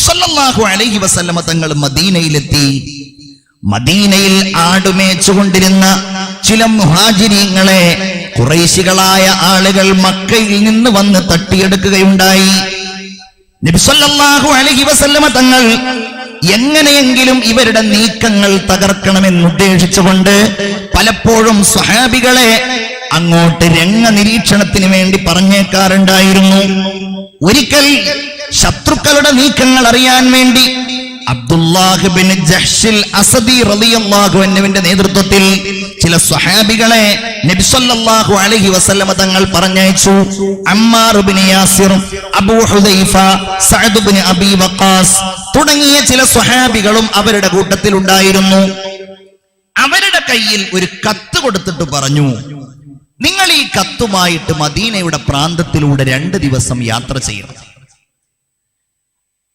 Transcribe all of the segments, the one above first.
സല്ലല്ലാഹു അലൈഹി വസല്ലമ തങ്ങൾ മദീനയിലെത്തി. മദീനയിൽ ആടുമേച്ചുകൊണ്ടിരുന്ന ചില മുഹാജിരീങ്ങളെ ഖുറൈശികളായ ആളുകൾ മക്കയിൽ നിന്ന് വന്ന് തട്ടിയെടുക്കുകയുണ്ടായി. നബി സല്ലല്ലാഹു അലൈഹി വസല്ലമ തങ്ങൾ എങ്ങനെയെങ്കിലും ഇവരുടെ നീക്കങ്ങൾ തകർക്കണമെന്നുദ്ദേശിച്ചുകൊണ്ട് പലപ്പോഴും സ്വഹാബികളെ അങ്ങോട്ട് രംഗനിരീക്ഷണത്തിന് വേണ്ടി പറഞ്ഞേക്കാറുണ്ടായിരുന്നു. ഒരിക്കൽ ശത്രുക്കളുടെ നീക്കങ്ങൾ അറിയാൻ വേണ്ടി അബ്ദുല്ലാഹ് ബിൻ ജഹ്ഷിൽ അസദി റളിയല്ലാഹു അൻഹുവിന്റെ നേതൃത്വത്തിൽ ചില സ്വഹാബികളെ നബി സല്ലല്ലാഹു അലൈഹി വസല്ലമ തങ്ങൾ പറഞ്ഞയച്ചു. അമ്മാർ ബിൻ യാസിർ, അബൂ ഹുദൈഫ, സഅദ് ബിൻ അബീ വഖാസ് തുടങ്ങിയ ചില സ്വഹാബികളും അവരുടെ കൂട്ടത്തിൽ ഉണ്ടായിരുന്നു. അവരുടെ കയ്യിൽ ഒരു കത്ത് കൊടുത്തിട്ട് പറഞ്ഞു, നിങ്ങൾ ഈ കത്തുമായിട്ട് മദീനയുടെ പ്രാന്തത്തിലൂടെ 2 ദിവസം യാത്ര ചെയ്യണം.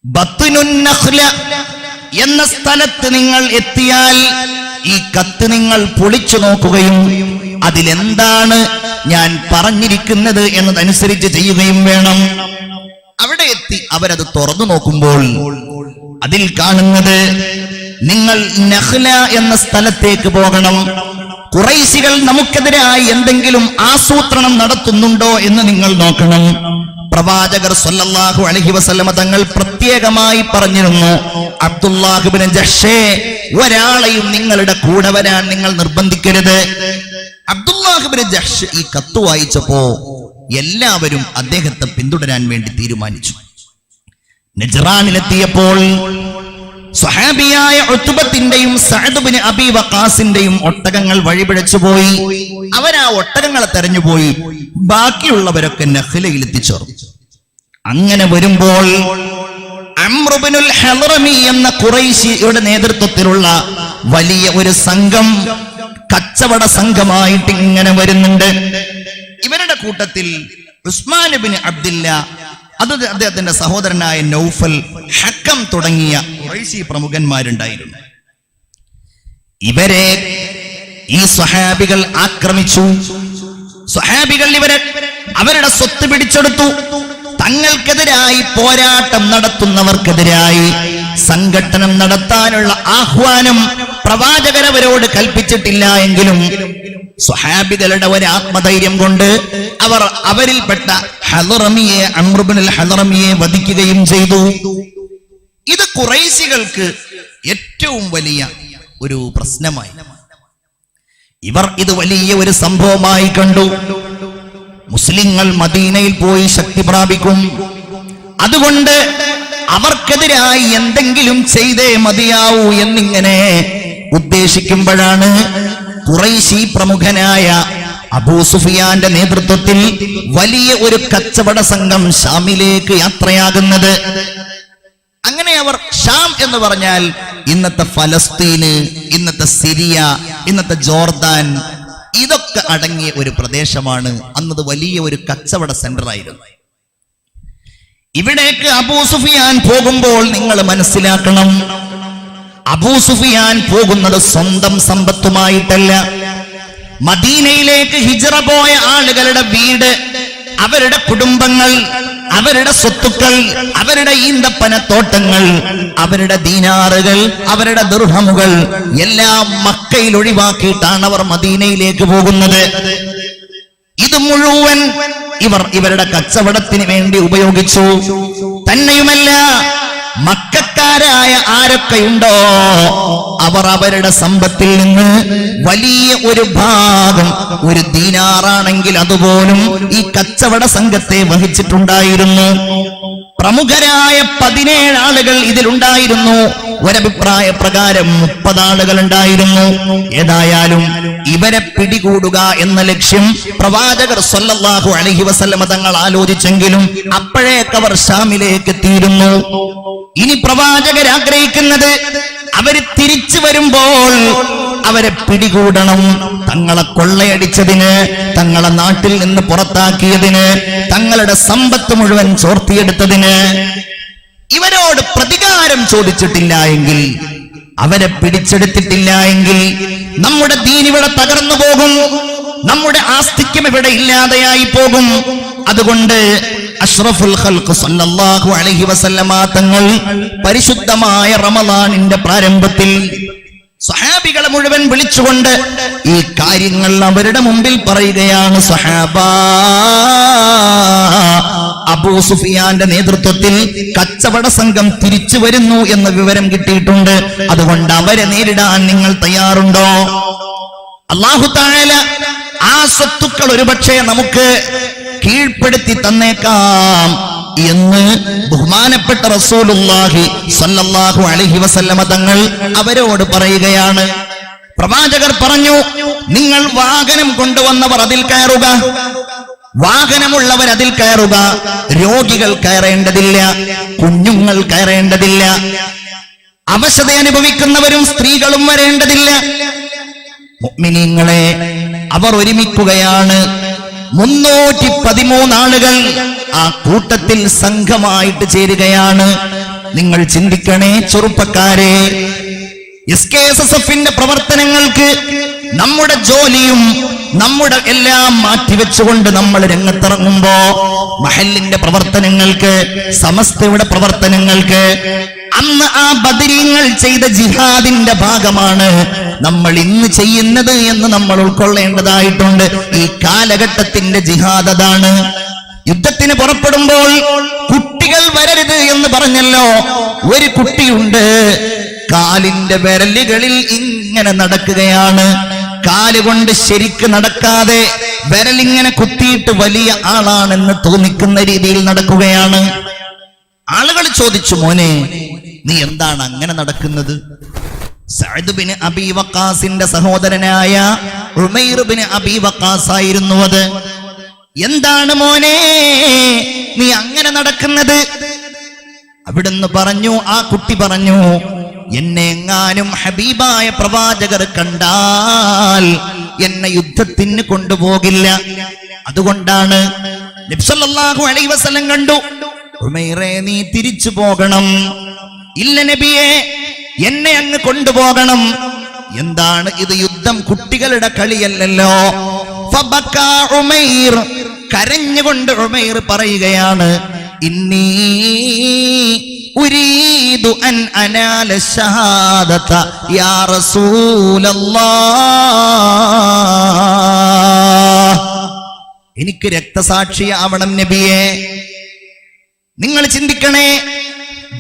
ബത്നുൻ നഖ്ല എന്ന സ്ഥലത്ത് നിങ്ങൾ എത്തിയാൽ ഈ കത്ത് നിങ്ങൾ പൊളിച്ചു നോക്കുകയും അതിലെന്താണ് ഞാൻ പറഞ്ഞിരിക്കുന്നത് എന്നതനുസരിച്ച് ചെയ്യുകയും വേണം. അവിടെ എത്തി അവരത് തുറന്നു നോക്കുമ്പോൾ അതിൽ കാണുന്നത്, നിങ്ങൾ നഖ്ല എന്ന സ്ഥലത്തേക്ക് പോകണം. ഖുറൈശികൾ നമുക്കെതിരായി എന്തെങ്കിലും ആസൂത്രണം നടത്തുന്നുണ്ടോ എന്ന് നിങ്ങൾ നോക്കണം. പ്രവാചകർ സല്ലല്ലാഹു അലൈഹി വസല്ലമ തങ്ങൾ പ്രത്യേകമായി പറഞ്ഞിരുന്നു, അബ്ദുല്ലാഹ് ഇബ്നു ജഹ്ഷേ, ഒരാളെയും നിങ്ങളുടെ കൂടെ വരാൻ നിങ്ങൾ നിർബന്ധിക്കരുത്. അബ്ദുല്ലാഹ് ഇബ്നു ജഹ്ഷ് ഈ കത്ത് വായിച്ചപ്പോ എല്ലാവരും അദ്ദേഹത്തെ പിന്തുടരാൻ വേണ്ടി തീരുമാനിച്ചു. നജ്റാനിലെത്തിയപ്പോൾ സ്വഹാബിയായ ഉത്ബത്തിന്റെയും സഅദ് ബിൻ അബീ വഖാസിന്റെയും ഒട്ടകങ്ങൾ വഴിപിഴച്ചു പോയി. അവരാ ഒട്ടകങ്ങളെ തെരഞ്ഞുപോയി. ബാക്കിയുള്ളവരൊക്കെ നഖ്ലയിൽ എത്തിച്ചേർന്നു. അങ്ങനെ വരുമ്പോൾ അംർ ഇബ്നുൽ ഹളറമി എന്ന ഖുറൈശിയുടെ നേതൃത്വത്തിലുള്ള വലിയ ഒരു സംഘം, കച്ചവട സംഘമായിട്ട് ഇങ്ങനെ വരുന്നുണ്ട്. ഇവരുടെ കൂട്ടത്തിൽ ഉസ്മാൻ ഇബ്നു അബ്ദില്ല, അത് അദ്ദേഹത്തിന്റെ സഹോദരനായ നൗഫൽ, ഹക്കം തുടങ്ങിയ ഖുറൈശി പ്രമുഖന്മാരുണ്ടായിരുന്നു. ഇവരെ ഈ സ്വഹാബികൾ ആക്രമിച്ചു. സ്വഹാബികൾ അവരുടെ സ്വത്ത് പിടിച്ചെടുത്തു. തങ്ങൾക്കെതിരായി പോരാട്ടം നടത്തുന്നവർക്കെതിരായി സംഘട്ടനം നടത്താനുള്ള ആഹ്വാനം പ്രവാചകരവരോട് കൽപ്പിച്ചിട്ടില്ല എങ്കിലും സ്വഹാബികളുടെ ഒരു ആത്മധൈര്യം കൊണ്ട് അവരിൽപ്പെട്ട ഹളറമിയെ, അംർ ഇബ്നുൽ ഹളറമിയെ വധിക്കുകയും ചെയ്തു. ഇത് ഖുറൈശികൾക്ക് ഏറ്റവും വലിയ ഒരു പ്രശ്നമായി. ഇവർ ഇത് വലിയ ഒരു സംഭവമായി കണ്ടു. മുസ്ലിങ്ങൾ മദീനയിൽ പോയി ശക്തി പ്രാപിക്കും, അതുകൊണ്ട് അവർക്കെതിരായി എന്തെങ്കിലും ചെയ്തേ മതിയാവൂ എന്നിങ്ങനെ ഉദ്ദേശിക്കുമ്പോഴാണ് ഖുറൈശി പ്രമുഖനായ അബൂ സുഫിയാന്റെ നേതൃത്വത്തിൽ വലിയ ഒരു കച്ചവട സംഘം ഷാമിലേക്ക് യാത്രയാകുന്നത്. അങ്ങനെ അവർ, ഷാം എന്ന് പറഞ്ഞാൽ ഇന്നത്തെ ഫലസ്തീന്, ഇന്നത്തെ സിറിയ, ഇന്നത്തെ ജോർദാൻ, ഇതൊക്കെ അടങ്ങിയ ഒരു പ്രദേശമാണ്. അന്നത് വലിയ ഒരു കച്ചവട സെന്റർ ആയിരുന്നു. ഇവിടേക്ക് അബൂ സുഫിയാൻ പോകുമ്പോൾ നിങ്ങൾ മനസ്സിലാക്കണം, അബൂ സുഫിയാൻ പോകുന്നത് സ്വന്തം സമ്പത്തുമായിട്ടല്ല. മദീനയിലേക്ക് ഹിജ്റ പോയ ആളുകളുടെ വീട്, അവരുടെ കുടുംബങ്ങൾ, അവരുടെ സ്വത്തുക്കൾ, അവരുടെ ഈന്തപ്പനത്തോട്ടങ്ങൾ, അവരുടെ ദീനാറുകൾ, അവരുടെ ദിർഹമുകൾ എല്ലാം മക്കയിൽ ഒഴിവാക്കിയിട്ടാണ് അവർ മദീനയിലേക്ക് പോകുന്നത്. ഇത് മുഴുവൻ ഇവരുടെ കച്ചവടത്തിന് വേണ്ടി ഉപയോഗിച്ചു. തന്നെയുമല്ല, മക്കക്കാരായ ആരൊക്കെയുണ്ടോ അവർ അവരുടെ സമ്പത്തിൽ നിന്ന് വലിയ ഒരു ഭാഗം, ഒരു ദീനാറാണെങ്കിൽ അതുപോലും ഈ കച്ചവട സംഘത്തെ വഹിച്ചിട്ടുണ്ടായിരുന്നു. പ്രമുഖരായ 17 ആളുകൾ ഇതിലുണ്ടായിരുന്നു. ഒരഭിപ്രായ പ്രകാരം 30 ആളുകൾ ഉണ്ടായിരുന്നു. ഏതായാലും ഇവരെ പിടികൂടുക എന്ന ലക്ഷ്യം പ്രവാചകർ സല്ലല്ലാഹു അലൈഹി വസല്ലമ തങ്ങൾ ആലോചിച്ചെങ്കിലും അപ്പോഴേക്കവർ ഷാമിലേക്ക് എത്തിയിരുന്നു. ഇനി പ്രവാചകർ ആഗ്രഹിക്കുന്നത് അവര് തിരിച്ചു വരുമ്പോൾ അവരെ പിടികൂടണം. തങ്ങളെ കൊള്ളയടിച്ചതിന്, തങ്ങളെ നാട്ടിൽ നിന്ന് പുറത്താക്കിയതിന്, തങ്ങളുടെ സമ്പത്ത് മുഴുവൻ ചോർത്തിയെടുത്തതിന് ഇവരോട് പ്രതികാരം ചോദിച്ചിട്ടില്ല എങ്കിൽ, അവരെ പിടിച്ചെടുത്തിട്ടില്ല എങ്കിൽ നമ്മുടെ ദീൻ ഇവിടെ തകർന്നു പോകും, നമ്മുടെ ആസ്തിക്യം ഇവിടെ ഇല്ലാതെയായി പോകും. അതുകൊണ്ട് അഷ്റഫുൽ ഖൽഖ് സല്ലല്ലാഹു അലൈഹി വസല്ലമ തങ്ങൾ പരിശുദ്ധമായ റമളാനിന്റെ പ്രാരംഭത്തിൽ സ്വഹാബികളെ മുഴുവൻ വിളിച്ചുകൊണ്ട് ഈ കാര്യങ്ങൾ അവരുടെ മുമ്പിൽ പറയുകയാണ്. സ്വഹാബാ, അബൂ സുഫിയാന്റെ നേതൃത്വത്തിൽ കച്ചവട സംഘം തിരിച്ചു വരുന്നു എന്ന വിവരം കിട്ടിയിട്ടുണ്ട്. അതുകൊണ്ട് അവരെ നേരിടാൻ നിങ്ങൾ തയ്യാറുണ്ടോ? അല്ലാഹു തആല ആ സ്വത്തുക്കൾ ഒരുപക്ഷെ നമുക്ക് കീഴ്പ്പെടുത്തി തന്നേക്കാം എന്ന് ബഹുമാനപ്പെട്ട റസൂലുള്ളാഹി സ്വല്ലല്ലാഹു അലൈഹി വസല്ലമ തങ്ങൾ അവരോട് പറയുകയാണ്. പ്രവാചകർ പറഞ്ഞു, നിങ്ങൾ വാഹനം കൊണ്ടുവന്നവർ അതിൽ കയറുക, വാഹനമുള്ളവർ അതിൽ കയറുക, രോഗികൾ കയറേണ്ടതില്ല, കുഞ്ഞുങ്ങൾ കയറേണ്ടതില്ല, അവശത അനുഭവിക്കുന്നവരും സ്ത്രീകളും വരേണ്ടതില്ല. മുഅ്മിനീങ്ങളെ, അവർ ഒരുമിക്കുകയാണ്. 313 ആളുകൾ ആ കൂട്ടത്തിൽ സംഘമായിട്ട് ചേരുകയാണ്. നിങ്ങൾ ചിന്തിക്കണേ ചെറുപ്പക്കാരെ, SKSSF-ന്റെ പ്രവർത്തനങ്ങൾക്ക് നമ്മുടെ ജോലിയും നമ്മുടെ എല്ലാം മാറ്റിവെച്ചുകൊണ്ട് നമ്മൾ രംഗത്തിറങ്ങുമ്പോ മഹല്ലിന്റെ പ്രവർത്തനങ്ങൾക്ക്, സമസ്തയുടെ പ്രവർത്തനങ്ങൾക്ക്, അന്ന് ആ ബദരീങ്ങൾ ചെയ്ത ജിഹാദിന്റെ ഭാഗമാണ് നമ്മൾ ഇന്ന് ചെയ്യുന്നത് എന്ന് നമ്മൾ ഉൾക്കൊള്ളേണ്ടതായിട്ടുണ്ട്. ഈ കാലഘട്ടത്തിന്റെ ജിഹാദ് അതാണ്. യുദ്ധത്തിന് പുറപ്പെടുമ്പോൾ കുട്ടികൾ വരരുത് എന്ന് പറഞ്ഞല്ലോ. ഒരു കുട്ടിയുണ്ട്, കാലിന്റെ വിരലുകളിൽ ഇങ്ങനെ നടക്കുകയാണ്. കാലുകൊണ്ട് ശരിക്ക് നടക്കാതെ വിരലിങ്ങനെ കുത്തിയിട്ട് വലിയ ആളാണെന്ന് തോന്നിക്കുന്ന രീതിയിൽ നടക്കുകയാണ്. ആളുകൾ ചോദിച്ചു, മോനെ നീ എന്താണ് അങ്ങനെ നടക്കുന്നത്? സഅദ് ബിൻ അബീ വഖാസിന്റെ സഹോദരനായ ഉമൈർ ബിൻ അബീ വഖാസ് ആയിരുന്നു അത്. എന്താണ് മോനെ നീ അങ്ങനെ നടക്കുന്നത്? അവിടുന്ന് പറഞ്ഞു, ആ കുട്ടി പറഞ്ഞു, എന്നെ എങ്ങാനും ഹബീബായ പ്രവാചകർ കണ്ടാൽ എന്നെ യുദ്ധത്തിന് കൊണ്ടുപോകില്ല, അതുകൊണ്ടാണ്. നബി സല്ലല്ലാഹു അലൈഹി വസല്ലം കണ്ടു, ഉമൈറേ നീ തിരിച്ചു പോകണം. ഇല്ല നബിയെ, എന്നെ അങ്ങ് കൊണ്ടുപോകണം. എന്താണ് ഇത്? യുദ്ധം കുട്ടികളുടെ കളിയല്ലല്ലോ. ഫബക്കാ ഉമൈർ, കരഞ്ഞുകൊണ്ട് ഉമൈർ പറയുകയാണ്, ഇന്നി ഉരീദു അൻ അനാല ശഹാദത യാ റസൂലല്ലാഹ്, എനിക്ക് രക്തസാക്ഷിയാവണം നബിയെ. നിങ്ങൾ ചിന്തിക്കണേ,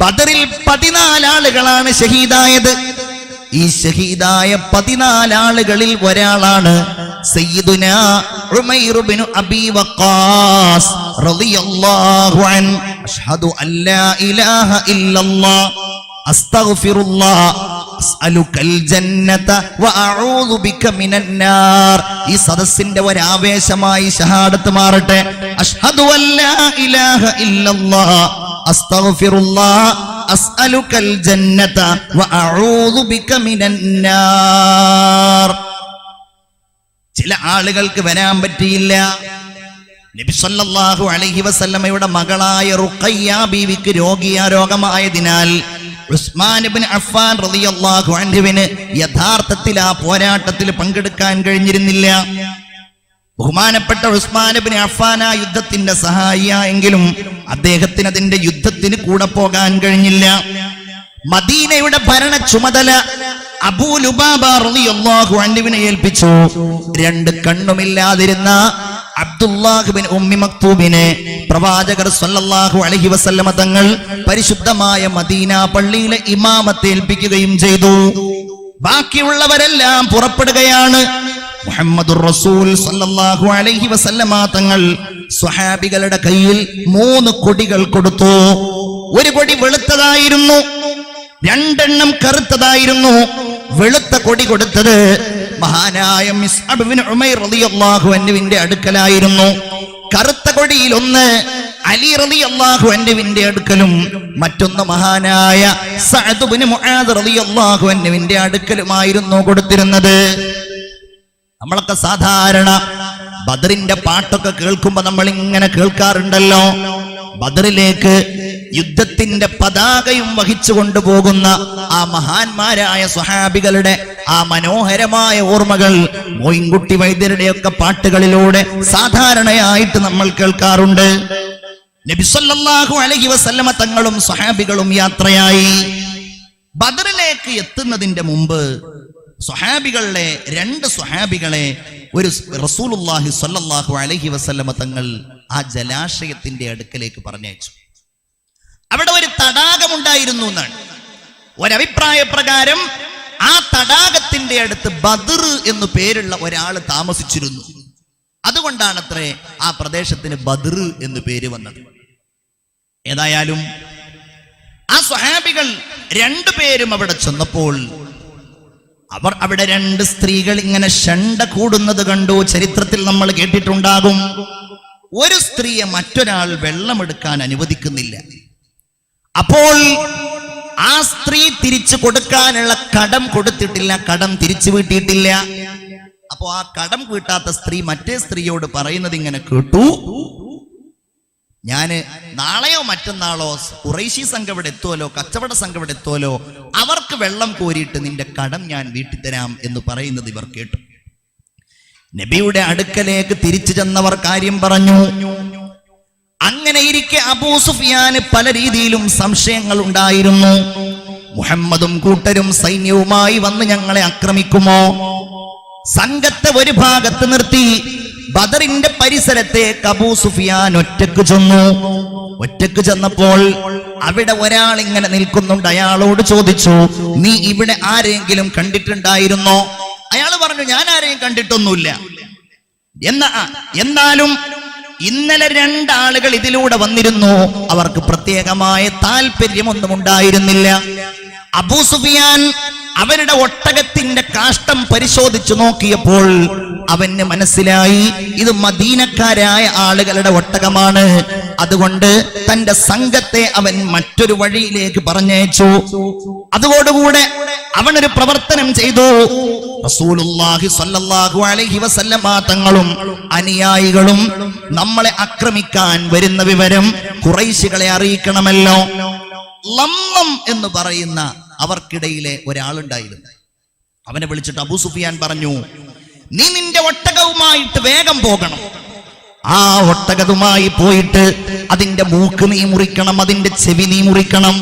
ബദറിൽ 14 ആളുകളാണ് ഷഹീദായത്. ഈ ഷഹീദായ 14 ആളുകളിൽ ഒരാളാണ് സയ്യിദുനാ ഉമൈർ ബിൻ അബീ വഖാസ് റളിയല്ലാഹു അൻഹു. അഷ്ഹദു അല്ലാ ഇലാഹ ഇല്ലല്ലാഹ് അസ്തഗ്ഫിറുല്ലാഹ് അസ്അലുകൽ ജന്നത വഅഊദു ബിക മിനൻ നാർ. ഈ സദസ്സിന്റെ ഒരു ആവേശമായി ഷഹാദത്ത് മാറട്ടെ. അഷ്ഹദു അല്ലാ ഇലാഹ ഇല്ലല്ലാഹ് അസ്തഗ്ഫിറുല്ലാഹ് അസ്അലുകൽ ജന്നത വഅഊദു ബിക മിനൻ നാർ. ചില ആളുകൾക്ക് വരാൻ പറ്റിയില്ല. നബി സല്ലല്ലാഹു അലൈഹി വസല്ലമയുടെ മകളായ റുഖയ്യ ബീവിക്ക് രോഗമായതിനാൽ ഉസ്മാൻ ഇബ്നു അഫ്ഫാൻ റളിയല്ലാഹു അൻഹുവിന് യഥാർത്ഥത്തിൽ ആ പോരാട്ടത്തിൽ പങ്കെടുക്കാൻ കഴിഞ്ഞിരുന്നില്ല. ബഹുമാനപ്പെട്ട ഉസ്മാൻ ഇബ്നു അഫ്ഫാൻ ആ യുദ്ധത്തിന്റെ സഹായിയായെങ്കിലും അദ്ദേഹത്തിന് അതിന്റെ യുദ്ധത്തിന് കൂടെ പോകാൻ കഴിഞ്ഞില്ല. മദീനയുടെ ഭരണ ചുമതല അബൂ ലുബാബ റളിയല്ലാഹു അൻഹുവിനെ ഏൽപ്പിച്ചു. 2 കണ്ണുമില്ലാതിരുന്ന അബ്ദുല്ലാഹ് ബിൻ ഉമ്മി മക്തൂമിനെ പ്രവാചകർ സല്ലല്ലാഹു അലൈഹി വസല്ലമ തങ്ങൾ പരിശുദ്ധമായ മദീന പള്ളിയിലെ ഇമാമത്തെ ഏൽപ്പിക്കുകയും ചെയ്തു. ബാക്കിയുള്ളവരെല്ലാം പുറപ്പെടുകയാണ്. മുഹമ്മദുർ റസൂൽ സല്ലല്ലാഹു അലൈഹി വസല്ലമ തങ്ങൾ സ്വഹാബികളുടെ കയ്യിൽ 3 കൊടികൾ കൊടുത്തു. ഒരു കൊടി വെളുത്തതായിരുന്നു, 2 എണ്ണം കറുത്തതായിരുന്നു. വെളുത്ത കൊടി കൊടുത്തത് മഹാനായ മിസ്അബ് ബിൻ ഉമൈർ റളിയല്ലാഹു അൻഹുവിന്റെ അടുക്കലായിരുന്നു. കറുത്ത കൊടിയിൽ ഒന്ന് അലി റളിയല്ലാഹു അൻഹുവിന്റെ അടുക്കലും മറ്റൊന്ന് മഹാനായ സഅദ് ബിൻ മുആദ് റളിയല്ലാഹു അൻഹുവിന്റെ അടുക്കലുമായിരുന്നു കൊടുത്തിരുന്നത്. നമ്മളൊക്കെ സാധാരണ ബദറിന്റെ പാട്ടൊക്കെ കേൾക്കുമ്പോ നമ്മൾ ഇങ്ങനെ കേൾക്കാറുണ്ടല്ലോ, ബദറിലേക്ക് യുദ്ധത്തിന്റെ പതാകയും വഹിച്ചു കൊണ്ടുപോകുന്ന ആ മഹാന്മാരായ സ്വഹാബികളുടെ ആ മനോഹരമായ ഓർമ്മകൾ മോയിൻകുട്ടി വൈദ്യരുടെയൊക്കെ പാട്ടുകളിലൂടെ സാധാരണയായിട്ട് നമ്മൾ കേൾക്കാറുണ്ട്. നബി സല്ലല്ലാഹു അലൈഹി വസല്ലമ തങ്ങളും സ്വഹാബികളും യാത്രയായി. ബദറിലേക്ക് എത്തുന്നതിന്റെ മുമ്പ് സ്വഹാബികളെ രണ്ട് സ്വഹാബികളെ ഒരു റസൂലുള്ളാഹി സ്വല്ലല്ലാഹു അലൈഹി വസല്ലമ തങ്ങൾ ആ ജലാശയത്തിന്റെ അടുക്കലേക്ക് പറഞ്ഞയച്ചു. അവിടെ ഒരു തടാകമുണ്ടായിരുന്നു എന്നാണ് ഒരഭിപ്രായ പ്രകാരം. ആ തടാകത്തിന്റെ അടുത്ത് ബദർ എന്നു പേരുള്ള ഒരാൾ താമസിച്ചിരുന്നു. അതുകൊണ്ടാണത്രേ ആ പ്രദേശത്തിന് ബദർ എന്ന് പേര് വന്നത്. ഏതായാലും ആ സ്വഹാബികൾ രണ്ടുപേരും അവിടെ ചെന്നപ്പോൾ അവിടെ രണ്ട് സ്ത്രീകൾ ഇങ്ങനെ ഷണ്ട കൂടുന്നത് കണ്ടു. ചരിത്രത്തിൽ നമ്മൾ കേട്ടിട്ടുണ്ടാകും. ഒരു സ്ത്രീയെ മറ്റൊരാൾ വെള്ളമെടുക്കാൻ അനുവദിക്കുന്നില്ല. അപ്പോൾ ആ സ്ത്രീ തിരിച്ചു കൊടുക്കാനുള്ള കടം കൊടുത്തിട്ടില്ല, കടം തിരിച്ചു വീട്ടിയിട്ടില്ല. അപ്പോ ആ കടം വീട്ടാത്ത സ്ത്രീ മറ്റേ സ്ത്രീയോട് പറയുന്നത് ഇങ്ങനെ കേട്ടു: ഞാന് നാളെയോ മറ്റന്നാളോ ഖുറൈശി സംഘം ഇവിടെ എത്തുമല്ലോ, കച്ചവട സംഘം ഇവിടെ എത്തുമല്ലോ, അവർക്ക് വെള്ളം കോരിയിട്ട് നിന്റെ കടം ഞാൻ വീട്ടിത്തരാം എന്ന് പറയുന്നത് ഇവർ കേട്ടു. നബിയുടെ അടുക്കലേക്ക് തിരിച്ചു ചെന്നവർ കാര്യം പറഞ്ഞു. അങ്ങനെ ഇരിക്കെ അബൂ സുഫിയാന് പല രീതിയിലും സംശയങ്ങൾ ഉണ്ടായിരുന്നു. മുഹമ്മദും കൂട്ടരും സൈന്യവുമായി വന്ന് ഞങ്ങളെ ആക്രമിക്കുമോ? സംഘത്തെ ഒരു ഭാഗത്ത് നിർത്തി ബദറിന്റെ പരിസരത്തേക്ക് അബൂ സുഫിയാൻ ഒറ്റക്ക് ചെന്നു. ഒറ്റക്ക് ചെന്നപ്പോൾ അവിടെ ഒരാൾ ഇങ്ങനെ നിൽക്കുന്നുണ്ട്. അയാളോട് ചോദിച്ചു, നീ ഇവിടെ ആരെങ്കിലും കണ്ടിട്ടുണ്ടായിരുന്നോ? അയാൾ പറഞ്ഞു, ഞാൻ ആരെയും കണ്ടിട്ടൊന്നുമില്ല. എന്നാലും ഇന്നലെ രണ്ടാളുകൾ ഇതിലൂടെ വന്നിരുന്നു. അവർക്ക് പ്രത്യേകമായ താല്പര്യമൊന്നും ഉണ്ടായിരുന്നില്ല. അബൂ സുഫിയാൻ അവരുടെ ഒട്ടകത്തിന്റെ കാഷ്ടം പരിശോധിച്ചു നോക്കിയപ്പോൾ അവന് മനസ്സിലായി ഇത് മദീനക്കാരായ ആളുകളുടെ ഒട്ടകമാണ്. അതുകൊണ്ട് തന്റെ സംഘത്തെ അവൻ മറ്റൊരു വഴിയിലേക്ക് പറഞ്ഞയച്ചു. അതോടുകൂടെ അവനൊരു പ്രവർത്തനം ചെയ്തു. റസൂലുള്ളാഹി സ്വല്ലല്ലാഹു അലൈഹി വസല്ലമ തങ്ങളും അനുയായികളും നമ്മളെ ആക്രമിക്കാൻ വരുന്ന വിവരം ഖുറൈശികളെ അറിയിക്കണമല്ലോ. ലംലം എന്ന് പറയുന്ന അവർക്കിടയിലെ ഒരാളുണ്ടായിരുന്നു. അവനെ വിളിച്ചിട്ട് അബൂ സുഫിയാൻ പറഞ്ഞു, നീ നിന്റെ ഒട്ടകവുമായിട്ട് വേഗം പോകണം. ആ ഒട്ടകവുമായി പോയിട്ട് അതിന്റെ മൂക്ക് നീ മുറിക്കണം, അതിന്റെ ചെവി നീ മുറിക്കണം.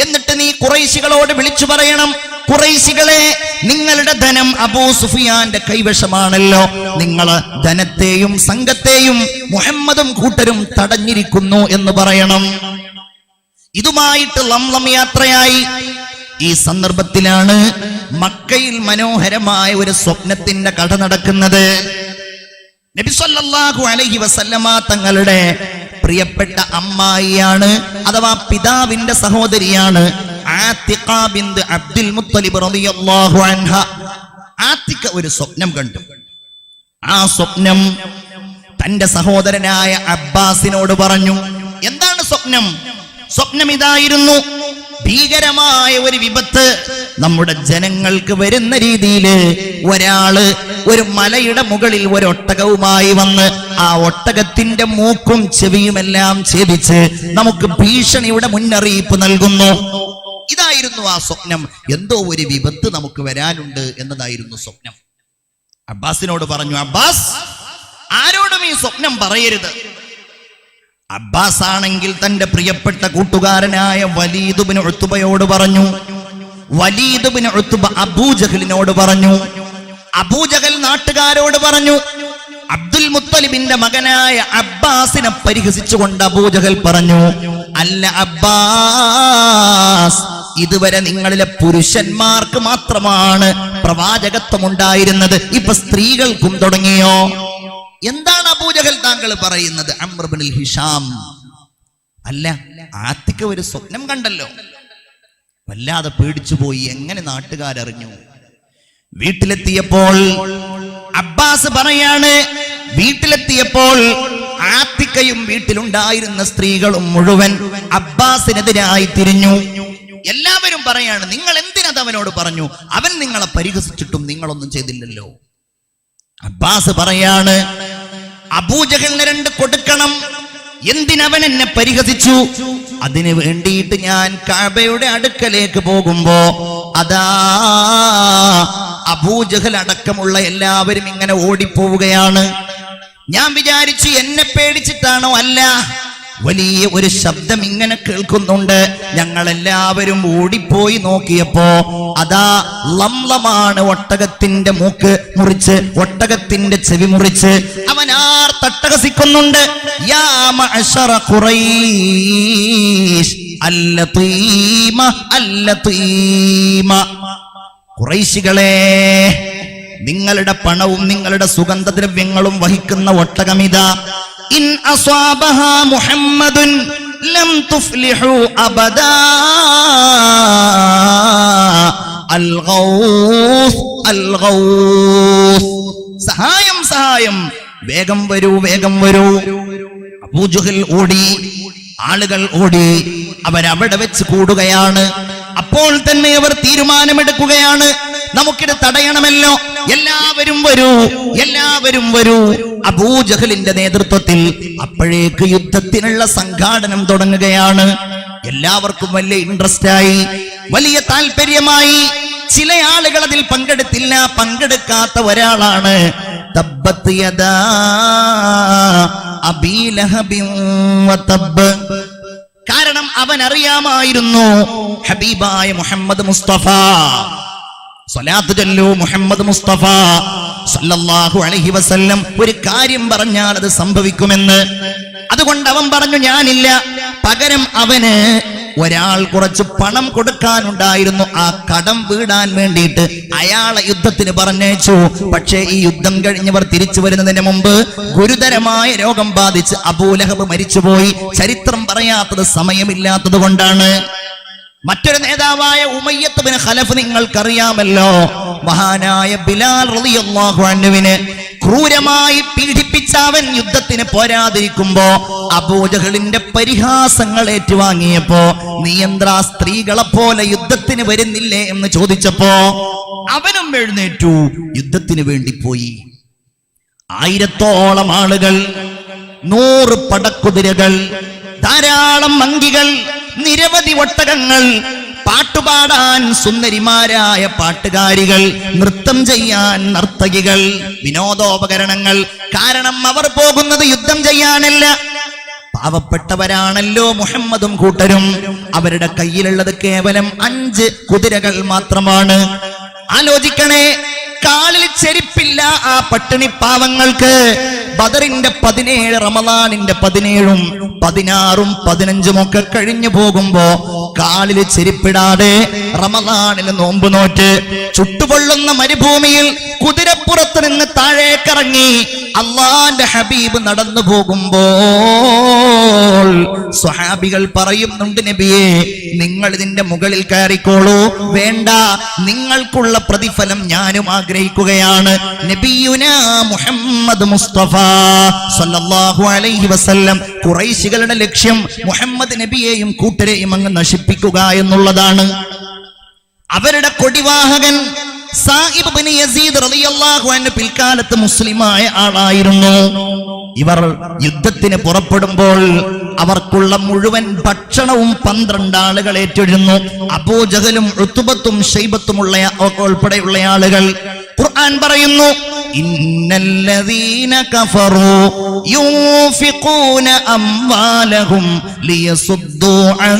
എന്നിട്ട് നീ ഖുറൈശികളോട് വിളിച്ചു പറയണം, ഖുറൈശികളെ, നിങ്ങളുടെ ധനം അബൂ സുഫിയാന്റെ കൈവശമാണല്ലോ. നിങ്ങള് ധനത്തെയും സംഘത്തെയും മുഹമ്മദും കൂട്ടരും തടഞ്ഞിരിക്കുന്നു എന്ന് പറയണം. ഇതുമായിട്ട് ലംലം യാത്രയായി. ഈ സന്ദർഭത്തിലാണ് മക്കയിൽ മനോഹരമായ ഒരു സ്വപ്നത്തിന്റെ കഥ നടക്കുന്നത്. നബി സല്ലല്ലാഹു അലൈഹി വസല്ലമ തങ്ങളുടെ പ്രിയപ്പെട്ട അമ്മായിയാണ്, അഥവാ പിതാവിന്റെ സഹോദരിയാണ് ആത്തിഖ ബിൻത് അബ്ദുൽ മുത്തലിബ് റളിയല്ലാഹു അൻഹ. ആത്തിഖ ഒരു സ്വപ്നം കണ്ടു. ആ സ്വപ്നം തന്റെ സഹോദരനായ അബ്ബാസിനോട് പറഞ്ഞു. എന്താണ് സ്വപ്നം? സ്വപ്നം ഇതായിരുന്നു: ഭീകരമായ ഒരു വിപത്ത് നമ്മുടെ ജനങ്ങൾക്ക് വരുന്ന രീതിയിൽ ഒരാള് ഒരു മലയുടെ മുകളിൽ ഒരു ഒട്ടകവുമായി വന്ന് ആ ഒട്ടകത്തിന്റെ മൂക്കും ചെവിയുമെല്ലാം ഛേദിച്ച് നമുക്ക് ഭീഷണിയുടെ മുന്നറിയിപ്പ് നൽകുന്നു. ഇതായിരുന്നു ആ സ്വപ്നം. എന്തോ ഒരു വിപത്ത് നമുക്ക് വരാനുണ്ട് എന്നതായിരുന്നു സ്വപ്നം. അബ്ബാസിനോട് പറഞ്ഞു, അബ്ബാസ്, ആരോടും ഈ സ്വപ്നം പറയരുത്. അബ്ബാസ് ആണെങ്കിൽ തന്റെ പ്രിയപ്പെട്ട കൂട്ടുകാരനായ വലീദ് ഇബ്നു ഉത്ബയോട് പറഞ്ഞു. വലീദ് ഇബ്നു ഉത്ബ അബൂജഹലിനോട് പറഞ്ഞു. അബൂജഹൽ നാട്ടുകാരോട് പറഞ്ഞു. അബ്ദുൽ മുത്തലിബിന്റെ മകനായ അബ്ബാസിനെ പരിഹസിച്ചുകൊണ്ട് അബൂജഹൽ പറഞ്ഞു, അല്ല അബ്ബാസ്, ഇതുവരെ നിങ്ങളിലെ പുരുഷന്മാർക്ക് മാത്രമാണ് പ്രവാചകത്വം ഉണ്ടായിരുന്നത്, ഇപ്പൊ സ്ത്രീകൾക്കും തുടങ്ങിയോ? എന്താണ് അബൂജഹൽ താങ്കൾ പറയുന്നത്? അംർ ഇബ്നുൽ ഹിഷാം. അല്ല, ആത്തിഖ ഒരു സ്വപ്നം കണ്ടല്ലോ, വല്ലാതെ പേടിച്ചു പോയി. എങ്ങനെ നാട്ടുകാരറിഞ്ഞു? വീട്ടിലെത്തിയപ്പോൾ അബ്ബാസ് പറയാണ്, വീട്ടിലെത്തിയപ്പോൾ ആത്തിഖയും വീട്ടിലുണ്ടായിരുന്ന സ്ത്രീകളും മുഴുവൻ അബ്ബാസിനെതിരായി തിരിഞ്ഞു. എല്ലാവരും പറയാണ്, നിങ്ങൾ എന്തിനത് അവനോട് പറഞ്ഞു? അവൻ നിങ്ങളെ പരിഹസിച്ചിട്ടും നിങ്ങളൊന്നും ചെയ്തില്ലല്ലോ. അബ്ബാസ് പറയാണ്, അബൂജഹലിന് രണ്ട് കൊടുക്കണം. എന്തിനവൻ എന്നെ പരിഹസിച്ചു? അതിനു വേണ്ടിയിട്ട് ഞാൻ കഅബയുടെ അടുക്കലേക്ക് പോകുമ്പോ അതാ അബൂജഹൽ അടക്കമുള്ള എല്ലാവരും ഇങ്ങനെ ഓടിപ്പോവുകയാണ്. ഞാൻ വിചാരിച്ചു എന്നെ പേടിച്ചിട്ടാണോ? അല്ല, വലിയ ഒരു ശബ്ദം ഇങ്ങനെ കേൾക്കുന്നുണ്ട്. ഞങ്ങളെല്ലാവരും ഓടിപ്പോയി നോക്കിയപ്പോ അതാ ലംലമാണ് ഒട്ടകത്തിന്റെ മൂക്ക് മുറിച്ച്, ഒട്ടകത്തിന്റെ ചെവി മുറിച്ച് അവനാർ തട്ടഹസിക്കുന്നുണ്ട്. യാ മഅശറ ഖുറൈശ് അല്ലതീമ അല്ലതീമ, ഖുറൈശികളെ, നിങ്ങളുടെ പണവും നിങ്ങളുടെ സുഗന്ധദ്രവ്യങ്ങളും വഹിക്കുന്ന ഒട്ടകമിതാ. ഇൻ അസ്വാബഹാ മുഹമ്മദുൻ ലം തുഫ്ലിഹു അബദാ. അൽ ഗൗസ് അൽ ഗൗസ്, സഹായം സഹായം, വേഗം വരൂ വേഗം വരൂ. അബൂജഹൽ ഓടി, ആളുകൾ ഓടി, അവരവിടെ വെച്ച് കൂടുകയാണ്. അപ്പോൾ തന്നെ അവർ തീരുമാനമെടുക്കുകയാണ്, നമുക്കിത് തടയണമല്ലോ, എല്ലാവരും വരൂ എല്ലാവരും വരൂ. അബൂജഹലിന്റെ നേതൃത്വത്തിൽ അപ്പോഴേക്ക് യുദ്ധത്തിനുള്ള സംഘാടനം തുടങ്ങുകയാണ്. എല്ലാവർക്കും വലിയ ഇൻട്രസ്റ്റ് ആയി, വലിയ താല്പര്യമായി. ചില ആളുകൾ അതിൽ പങ്കെടുത്തില്ല. പങ്കെടുക്കാത്ത ഒരാളാണ് തബ്ബത് യദാ അബീ ലഹബിൻ വതബ്ബ്. കാരണം അവൻ അറിയാമായിരുന്നു ഹബീബായ മുഹമ്മദ് മുസ്തഫ, സ്വലാത്ത് ചൊല്ലൂ മുഹമ്മദ് മുസ്തഫ സല്ലല്ലാഹു അലൈഹി വസല്ലം ഒരു കാര്യം പറഞ്ഞാൽ അത് സംഭവിക്കുമെന്ന്. അതുകൊണ്ട് അവൻ പറഞ്ഞു ഞാനില്ല. പകരം അവന് ഒരാൾ കുറച്ച് പണം കൊടുക്കാനുണ്ടായിരുന്നു. ആ കടം വീടാൻ വേണ്ടിയിട്ട് അയാളെ യുദ്ധത്തിന് പറഞ്ഞയച്ചു. പക്ഷേ ഈ യുദ്ധം കഴിഞ്ഞവർ തിരിച്ചു വരുന്നതിന് മുമ്പ് ഗുരുതരമായ രോഗം ബാധിച്ച് അബൂലഹബ് മരിച്ചുപോയി. ചരിത്രം പറയാത്തത് സമയമില്ലാത്തത് കൊണ്ടാണ്. മറ്റൊരു നേതാവായ ഉമയ്യത്ത് ബിൻ ഖലഫ് നിങ്ങൾക്കറിയാമല്ലോ. മഹാനായ ബിലാൽ റളിയല്ലാഹു അൻഹുവിനെ ക്രൂരമായി പീഡിപ്പിച്ച അവൻ യുദ്ധത്തിന് പോരാതിരിക്കുമ്പോ അബൂജഹലിന്റെ പരിഹാസങ്ങൾ ഏറ്റുവാങ്ങിയപ്പോ നീയന്ത്ര സ്ത്രീകളെ പോലെ യുദ്ധത്തിന് വരുന്നില്ലേ എന്ന് ചോദിച്ചപ്പോ അവനും എഴുന്നേറ്റു, യുദ്ധത്തിന് വേണ്ടി പോയി. 1000ഓളം ആളുകൾ, 100 പടക്കുതിരകൾ, ധാരാളം അങ്കികൾ, നിരവധി ഒട്ടകങ്ങൾ, പാട്ടുപാടാൻ സുന്ദരിമാരായ പാട്ടുകാരികൾ, നൃത്തം ചെയ്യാൻ നർത്തകികൾ, വിനോദോപകരണങ്ങൾ. കാരണം അവർ പോകുന്നത് യുദ്ധം ചെയ്യാനല്ല. പാവപ്പെട്ടവരാണല്ലോ മുഹമ്മദും കൂട്ടരും. അവരുടെ കയ്യിലുള്ളത് കേവലം 5 കുതിരകൾ മാത്രമാണ്. ആലോചിക്കണേ, കാലിൽ ചെരിപ്പില്ല ആ പട്ടിണി പാവങ്ങൾക്ക്. ബദറിന്റെ 17, റമദാനിന്റെ 17ഉം 16ഉം 15ഉം ഒക്കെ കഴിഞ്ഞു പോകുമ്പോ കാലിൽ ചെരിപ്പിടാതെ റമദാനിൽ നോമ്പ് നോറ്റ് ചുട്ടുപൊള്ളുന്ന മരുഭൂമിയിൽ കുതിരപ്പുറത്ത് നിന്ന് താഴേക്കിറങ്ങി അള്ളാന്റെ ഹബീബ് നടന്നു പോകുമ്പോൾ സ്വഹാബികൾ പറയുന്നുണ്ട്, നബിയെ നിങ്ങൾ ഇതിന്റെ മുകളിൽ കയറിക്കോളൂ. വേണ്ട, നിങ്ങൾക്കുള്ള പ്രതിഫലം ഞാനും ആഗ്രഹിക്കുകയാണ്. നബിയുനാ മുഹമ്മദ് മുസ്തഫ സല്ലല്ലാഹു അലൈഹി വസല്ലം ഖുറൈശികളുടെ ലക്ഷ്യം മുഹമ്മദ് നബിയെയും കൂട്ടരെയും അങ്ങ് നശിപ്പിക്കുക എന്നുള്ളതാണ്. അവരുടെ കൊടിവാഹകൻ സായിബ് ബിൻ യസീദ് റളിയല്ലാഹു അൻഹു പിൽക്കാലത്ത് മുസ്ലിമായ ആളായിരുന്നു. ഇവർ യുദ്ധത്തിന് പുറപ്പെടുമ്പോൾ അവർക്കുള്ള മുഴുവൻ ഭക്ഷണവും 12 ആളുകൾ ഏറ്റെടുന്നു. അബൂജഹലും ഉത്ബത്തും ഷൈബത്തും ഉൾപ്പെടെയുള്ള ആളുകൾ. ഖുർആൻ പറയുന്നു, ഇന്നല്ലദീന കഫറൂ യുൻഫിഖൂന അംവാലഹും ലിയസുദ്ദൂ അൻ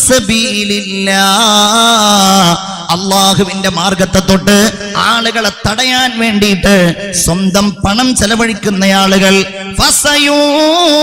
സബീലില്ലാഹ്. അല്ലാഹുവിന്റെ മാർഗത്തെ തൊട്ട് ആളുകളെ തടയാൻ വേണ്ടിയിട്ട് സ്വന്തം പണം ചെലവഴിക്കുന്ന ആളുകൾ ഫസയൂഫിഖൂനഹാ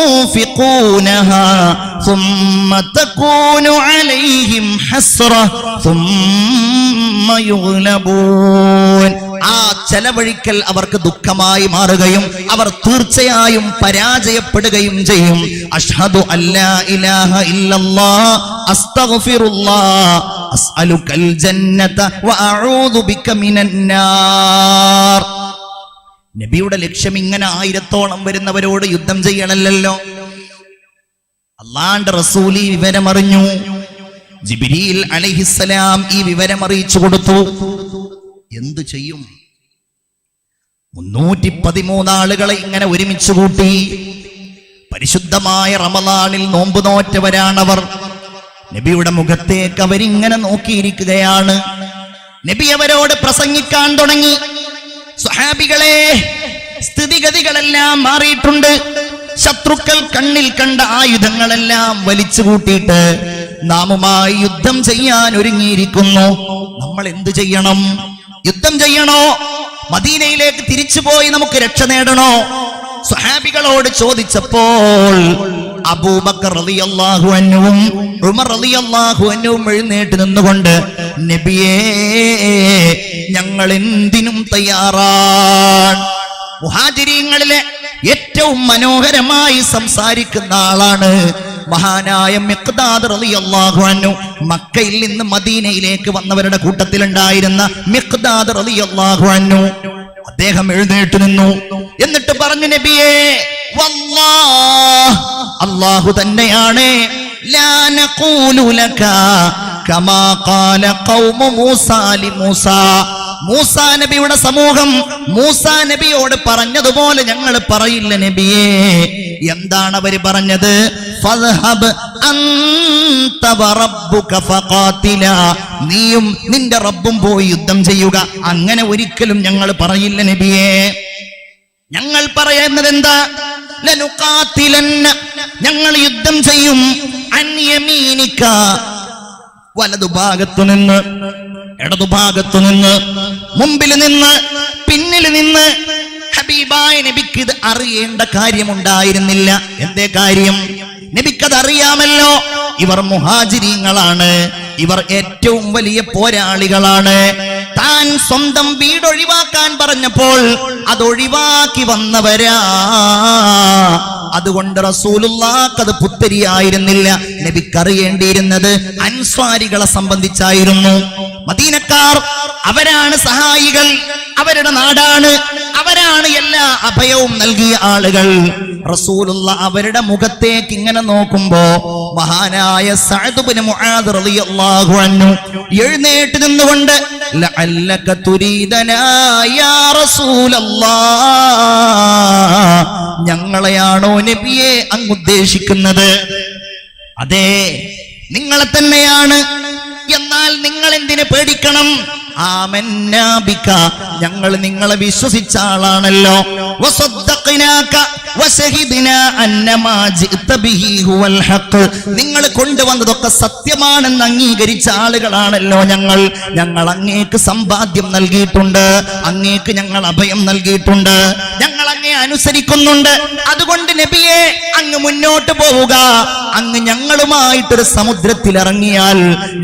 ثم تكون عليهم حسرة ثم يغلبون. ആ ചെലവഴിക്കൽ അവർക്ക് ദുഃഖമായി മാറുകയും അവർ തീർച്ചയായും പരാജയപ്പെടുകയും ചെയ്യും. അഷ്ഹദു അല്ലാ ഇലാഹ ഇല്ലല്ലാഹ് അസ്തഗ്ഫിറുല്ലാഹ് അസ്അലുകൽ ജന്നത വഅഊദു ബിക മിനന്നാർ. നബിയുടെ ലക്ഷ്യം ഇങ്ങനെ 1000ഓളം വരുന്നവരോട് യുദ്ധം ചെയ്യണമല്ലോ. അല്ലാഹുവിന്റെ റസൂൽ ഈ വിവരമറിഞ്ഞു. ജിബ്രീൽ അലൈഹിസ്സലാം ഈ വിവരം അറിയിച്ചു കൊടുത്തു. എന്തു ചെയ്യും? 313 ആളുകളെ ഇങ്ങനെ ഒരുമിച്ച് കൂട്ടി. പരിശുദ്ധമായ റമദാനിൽ നോമ്പ് നോറ്റവരാണവർ. നബിയുടെ മുഖത്തേക്ക് അവരിങ്ങനെ നോക്കിയിരിക്കുകയാണ്. നബി അവരോട് പ്രസംഗിക്കാൻ തുടങ്ങി. സ്വഹാബികളെ, സ്ഥിതിഗതികളെല്ലാം മാറിയിട്ടുണ്ട്. ശത്രുക്കൾ കണ്ണിൽ കണ്ട ആയുധങ്ങളെല്ലാം വലിച്ചു കൂട്ടിയിട്ട് നാമുമായി യുദ്ധം ചെയ്യാൻ ഒരുങ്ങിയിരിക്കുന്നു. നമ്മൾ എന്ത് ചെയ്യണം? യുദ്ധം ചെയ്യണോ? മദീനയിലേക്ക് തിരിച്ചുപോയി നമുക്ക് രക്ഷ നേടണോ? സ്വഹാബികളോട് ചോദിച്ചപ്പോൾ അബൂബക്കർ റളിയല്ലാഹു അൻഹുവും ഉമർ റളിയല്ലാഹു അൻഹുവും എഴുന്നേറ്റ് നിന്നുകൊണ്ട്, നബിയേ, ഞങ്ങൾ എന്തിനും തയ്യാറാണ്. മുഹാജിരീങ്ങളിലെ ഏറ്റവും മനോഹരമായി സംസാരിക്കുന്ന ആളാണ് മഹാനായ മിഖ്ദാദ് റളിയല്ലാഹു അൻഹു. മക്കയിൽ നിന്ന് മദീനയിലേക്ക് വന്നവരുടെ കൂട്ടത്തിലുണ്ടായിരുന്ന മിഖ്ദാദ് റളിയല്ലാഹു അൻഹു. അദ്ദേഹം എഴുന്നേറ്റ് നിന്നു. എന്നിട്ട് പറഞ്ഞു, നബിയേ, വല്ലാഹ്, അല്ലാഹു തന്നെയാണ്, ലാ നഖൂലു ലക കമാ ഖാല ഖൗമു മൂസാ ലിമൂസാ. മൂസാ നബിയുടെ സമൂഹം മൂസാ നബിയോട് പറഞ്ഞതുപോലെ ഞങ്ങൾ പറയില്ല നബിയേ. എന്താണ് അവര് പറഞ്ഞത്? ഫദ്ഹബ് അൻത വറബ്ബുക ഫഖാതിലാ, നീയും നിന്റെ റബ്ബും പോയി യുദ്ധം ചെയ്യുക. അങ്ങനെ ഒരിക്കലും ഞങ്ങൾ പറയില്ല നബിയേ. ഞങ്ങൾ പറയുന്നത് എന്താ? ലനുഖാതിലന്ന, ഞങ്ങൾ യുദ്ധം ചെയ്യും, അൻ യമീനിക, വലതുഭാഗത്തു നിന്ന്, ഇടതുഭാഗത്തു നിന്ന്, മുമ്പിൽ നിന്ന്, പിന്നിൽ നിന്ന്. ഹബീബായ നബിക്ക് ഇത് അറിയേണ്ട കാര്യമുണ്ടായിരുന്നില്ല. എന്തേ കാര്യം? നബിക്കത് അറിയാമല്ലോ. ഇവർ മുഹാജിരീങ്ങളാണ്, ഇവർ ഏറ്റവും വലിയ പോരാളികളാണ്. താൻ സ്വന്തം വീടൊഴിവാക്കാൻ പറഞ്ഞപ്പോൾ അതൊഴിവാക്കി വന്നവരാ. അതുകൊണ്ട് റസൂലുള്ളാഹിക്ക് അത് പുത്തരിയായിരുന്നില്ല. നബിക്കറിയേണ്ടിയിരുന്നത് അൻസ്വാരികളെ സംബന്ധിച്ചായിരുന്നു. മദീനക്കാർ അവരാണ് സഹായികൾ, അവരുടെ നാടാണ്, അവരാണ് എല്ലാ അഭയവും നൽകിയ ആളുകൾ. റസൂലുള്ള അവരുടെ മുഖത്തേക്ക് ഇങ്ങനെ നോക്കുമ്പോ മഹാനായ സഅദ് ഇബ്നു മുആദ് റളിയല്ലാഹു അൻഹു എഴുന്നേറ്റ് നിന്നുകൊണ്ട്, ലഅല്ലക തുരീദനാ യാ റസൂലല്ലാഹ്, ഞങ്ങളെയാണോ നബിയെ അങ്ങ് ഉദ്ദേശിക്കുന്നത്? അതെ, നിങ്ങളെ തന്നെയാണ്. എന്നാൽ നിങ്ങൾ എന്തിനെ പേടിക്കണം? ആമന്നാ ബിക, ഞങ്ങൾ നിങ്ങളെ വിശ്വസിച്ച ആളാണല്ലോ. വസദ്ദഖനാക വശഹിദ്നാ അന്നമാ ജിഅത ബിഹി ഹുവൽ ഹഖ്, നിങ്ങൾ കൊണ്ടുവന്നതൊക്കെ സത്യമാണെന്ന് അംഗീകരിച്ച ആളുകളാണല്ലോ ഞങ്ങൾ. ഞങ്ങൾ അങ്ങേക്ക് സമ്പാദ്യം നൽകിയിട്ടുണ്ട്, അങ്ങേക്ക് ഞങ്ങൾ അഭയം നൽകിയിട്ടുണ്ട്, ഞങ്ങൾ അങ്ങേ അനുസരിക്കുന്നുണ്ട്. അതുകൊണ്ട് നബിയെ, അങ്ങ് മുന്നോട്ട് പോവുക. അങ്ങ് ഞങ്ങളുമായിട്ടൊരു സമുദ്രത്തിൽ ഇറങ്ങിയാൽ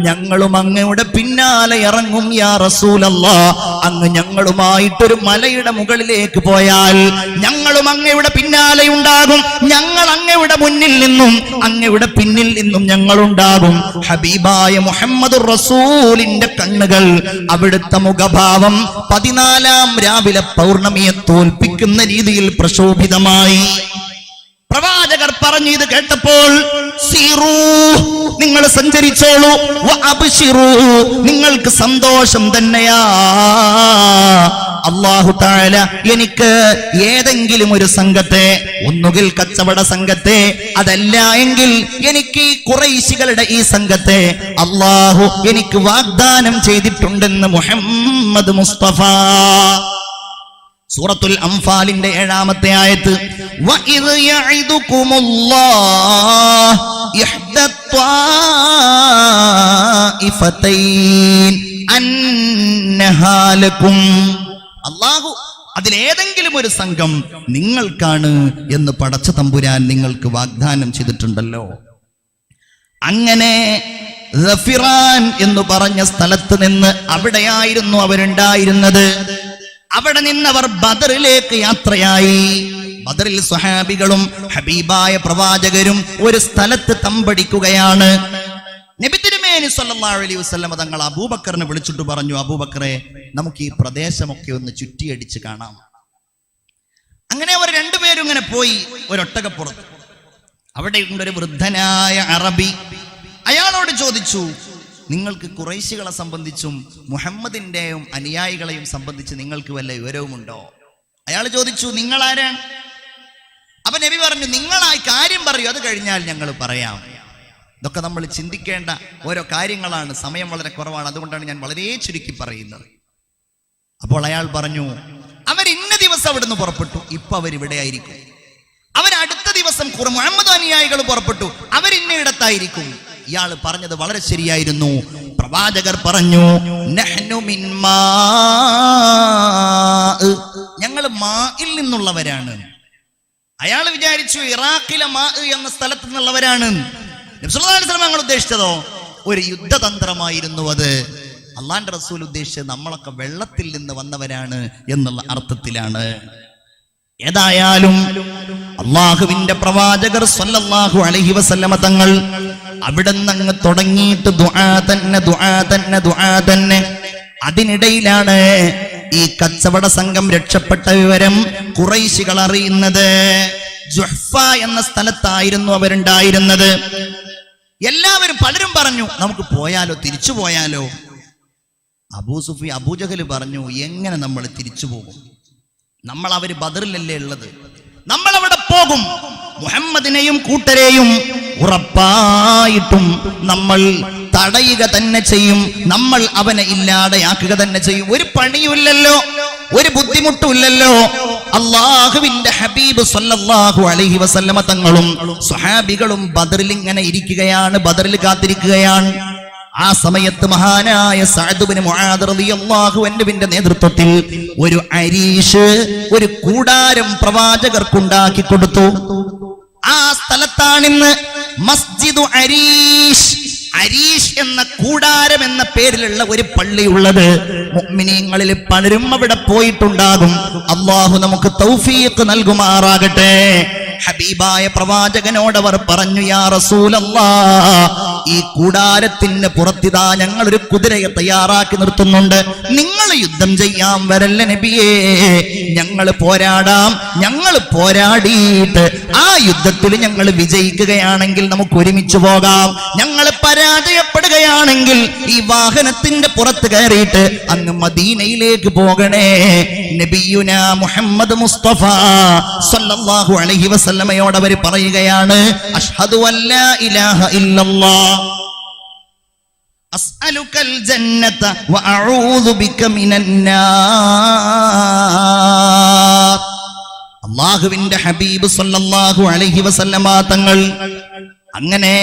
ഞങ്ങളും അങ്ങയുടെ പിന്നാലെ ഇറങ്ങും യാ റസൂലല്ലാഹ്. അങ്ങ് ഞങ്ങളുമായിട്ടൊരു മലയുടെ മുകളിലേക്ക് പോയാൽ ഞങ്ങളും അങ്ങയുടെ പിന്നാലെ ഉണ്ടാകും. ഞങ്ങൾ അങ്ങയുടെ മുന്നിൽ നിന്നും അങ്ങയുടെ പിന്നിൽ നിന്നും ഞങ്ങളുണ്ടാകും. ഹബീബായ മുഹമ്മദുർ റസൂലിന്റെ കണ്ണുകൾ, അവിടുത്തെ മുഖഭാവം 14-ാം രാവിലെ പൗർണമിയെ തോൽപ്പിക്കുന്ന രീതിയിൽ പ്രശോഭിതമായി. പ്രവാചകർ പറഞ്ഞു ഇത് കേട്ടപ്പോൾ, സീറൂ, നിങ്ങൾ സഞ്ചരിച്ചോളൂ, വഅബ്ശിറൂ, നിങ്ങൾക്ക് സന്തോഷം തന്നെയാ. അല്ലാഹു തആല എനിക്ക് ഏതെങ്കിലും ഒരു സംഘത്തെ, ഒന്നുകിൽ കച്ചവട സംഘത്തെ, അതല്ല എങ്കിൽ എനിക്ക് ഈ ഖുറൈശികളുടെ ഈ സംഘത്തെ അല്ലാഹു എനിക്ക് വാഗ്ദാനം ചെയ്തിട്ടുണ്ടെന്ന് മുഹമ്മദ് മുസ്തഫ. സൂറത്തുൽ അംഫാലിന്റെ 7-ാമത്തെ ആയത്ത്, വഇദ് യഇദുകുമുല്ലാഹ് ഇഹ്ദത്വാഇഫതൈൻ അന്നഹാ ലക്കും, അല്ലാഹു അതിലേതെങ്കിലും ഒരു സംഘം നിങ്ങൾക്കാണ് എന്ന് പടച്ച തമ്പുരാൻ നിങ്ങൾക്ക് വാഗ്ദാനം ചെയ്തിട്ടുണ്ടല്ലോ. അങ്ങനെ സഫിറാൻ എന്ന് പറഞ്ഞ സ്ഥലത്ത് നിന്ന്, അവിടെയായിരുന്നു അവരുണ്ടായിരുന്നത്. അവിടെ നിന്നവർ ബദറിലേക്ക് യാത്രയായി. ബദറിൽ സ്വഹാബികളും ഹബീബായ പ്രവാചകരും ഒരു സ്ഥലത്ത് തമ്പടിക്കുകയാണ്. നബി തിരുമേനി സല്ലല്ലാഹു അലൈഹി വസല്ലം തങ്ങൾ അബൂബക്കറിനെ വിളിച്ചിട്ട് പറഞ്ഞു, അബൂബക്കറെ, നമുക്ക് ഈ പ്രദേശമൊക്കെ ഒന്ന് ചുറ്റിയടിച്ച് കാണാം. അങ്ങനെ അവർ രണ്ടുപേരും ഇങ്ങനെ പോയി ഒരൊട്ടകപ്പുറത്ത്. അവിടെ ഉണ്ടൊരു വൃദ്ധനായ അറബി. അയാളോട് ചോദിച്ചു, നിങ്ങൾക്ക് ഖുറൈശികളെ സംബന്ധിച്ചും മുഹമ്മദിന്റെയും അനുയായികളെയും സംബന്ധിച്ച് നിങ്ങൾക്ക് വല്ല വിവരവുമുണ്ടോ? അയാൾ ചോദിച്ചു, നിങ്ങൾ ആരാണ്? അപ്പൊ നബി പറഞ്ഞു, നിങ്ങളായി കാര്യം പറയൂ, അത് കഴിഞ്ഞാൽ ഞങ്ങൾ പറയാം. ഇതൊക്കെ നമ്മൾ ചിന്തിക്കേണ്ട ഓരോ കാര്യങ്ങളാണ്. സമയം വളരെ കുറവാണ്, അതുകൊണ്ടാണ് ഞാൻ വളരെ ചുരുക്കി പറയുന്നത്. അപ്പോൾ അയാൾ പറഞ്ഞു, അവർ ഇന്ന ദിവസം അവിടുന്ന് പുറപ്പെട്ടു, ഇപ്പൊ അവരിവിടെ ആയിരിക്കും. അവൻ അടുത്ത ദിവസം മുഹമ്മദ് അനുയായികൾ പുറപ്പെട്ടു, അവരിന്നയിടത്തായിരിക്കും. ഇയാൾ പറഞ്ഞത് വളരെ ശരിയായിരുന്നു. പ്രവാചകർ പറഞ്ഞു, നഹ്നു മിൻ മാ, ഞങ്ങൾ മായിൽ നിന്നുള്ളവരാണ്. അയാൾ വിചാരിച്ചു ഇറാഖിലെ മാ എന്ന സ്ഥലത്ത് നിന്നുള്ളവരാണ്. നബി സല്ലല്ലാഹു അലൈഹി വസല്ലം ഞങ്ങൾ ഉദ്ദേശിച്ചതോ ഒരു യുദ്ധതന്ത്രമായിരുന്നു. അത് അള്ളാന്റെ റസൂൽ ഉദ്ദേശിച്ചത് നമ്മളൊക്കെ വെള്ളത്തിൽ നിന്ന് വന്നവരാണ് എന്നുള്ള അർത്ഥത്തിലാണ്. ഏതായാലും അള്ളാഹുവിന്റെ പ്രവാചകർ സ്വല്ലല്ലാഹു അലൈഹി വസല്ലമ തങ്ങൾ അവിടെ നിന്ന് തുടങ്ങിയിട്ട് ദുആ തന്നെ ദുആ തന്നെ ദുആ തന്നെ. അതിനിടയിലാണ് ഈ കച്ചവട സംഘം രക്ഷപ്പെട്ട വിവരം ഖുറൈശികൾ അറിയുന്നത്. ജുഹ്ഫ എന്ന സ്ഥലത്തായിരുന്നു അവരുണ്ടായിരുന്നത്. എല്ലാവരും പലരും പറഞ്ഞു നമുക്ക് പോയാലോ, തിരിച്ചു പോയാലോ. അബൂജഹൽ പറഞ്ഞു, എങ്ങനെ നമ്മൾ തിരിച്ചു പോകും? നമ്മൾ അവര് ബദറിലല്ലേ ഉള്ളത്, നമ്മൾ അവിടെ പോകും. മുഹമ്മദിനെയും കൂട്ടരെയും ഉറപ്പായിട്ടും നമ്മൾ തടയുക തന്നെ ചെയ്യും, നമ്മൾ അവനെ ഇല്ലാതെയാക്കുക തന്നെ ചെയ്യും. ഒരു പണിയുമില്ലല്ലോ, ഒരു ബുദ്ധിമുട്ടുമില്ലല്ലോ. അള്ളാഹുവിന്റെ ഹബീബ് സല്ലല്ലാഹു അലൈഹി വസല്ലമ തങ്ങളും സ്വഹാബികളും ബദറിൽ ഇങ്ങനെ ഇരിക്കുകയാണ്, ബദറിൽ കാത്തിരിക്കുകയാണ്. ആ സമയത്ത് മഹാനായ സഅദ് ഇബ്നു മുആദ് റളിയല്ലാഹു അൻഹുവിന്റെ നേതൃത്വത്തിൽ ഒരു അരീഷ്, ഒരു കൂടാരം പ്രവാചകർക്കുണ്ടാക്കി കൊടുത്തു. ആ സ്ഥലത്താണിന്ന് മസ്ജിദു അരീഷ്, അരീഷ് എന്ന കൂടാരം എന്ന പേരിലുള്ള ഒരു പള്ളിയുള്ളത്. മുഅ്മിനീങ്ങളിൽ പലരും അവിടെ പോയിട്ടുണ്ടാകും. അല്ലാഹു നമുക്ക് തൗഫീഖ് നൽകുമാറാകട്ടെ. ഹബീബായ പ്രവാചകനോട് അവർ പറഞ്ഞു, യാ റസൂലല്ലാഹ്, ഈ കൂടാരത്തിന് പുറത്തിതാ ഞങ്ങളൊരു കുതിരയെ തയ്യാറാക്കി നിർത്തുന്നുണ്ട്, നിങ്ങൾ യുദ്ധം ചെയ്യാൻ വരല്ല നബിയേ, ഞങ്ങൾ പോരാടാം. ഞങ്ങൾ പോരാടിയിട്ട് ആ യുദ്ധത്തിൽ ഞങ്ങൾ വിജയിക്കുകയാണെങ്കിൽ നമുക്ക് ഒരുമിച്ച് പോകാം. ഞങ്ങൾ പരാജയപ്പെടുകയാണെങ്കിൽ ഈ വാഹനത്തിന്റെ പുറത്ത് കയറിയിട്ട് അങ്ങ് മദീനയിലേക്ക് പോകണേ. നബിയുനാ മുഹമ്മദ് മുസ്തഫ സല്ലല്ലാഹു അലൈഹി വസല്ലമയോട് അവർ പറയുകയാണ്, അഷ്ഹദു അല്ലാ ഇലാഹ ഇല്ലല്ലാഹ് അസ്അലുകൽ ജന്നത വഅഊദു ബിക മിനന്നാർ. അല്ലാഹുവിന്റെ ഹബീബ് സല്ലല്ലാഹു അലൈഹി വസല്ലമ തങ്ങൾ അങ്ങനെ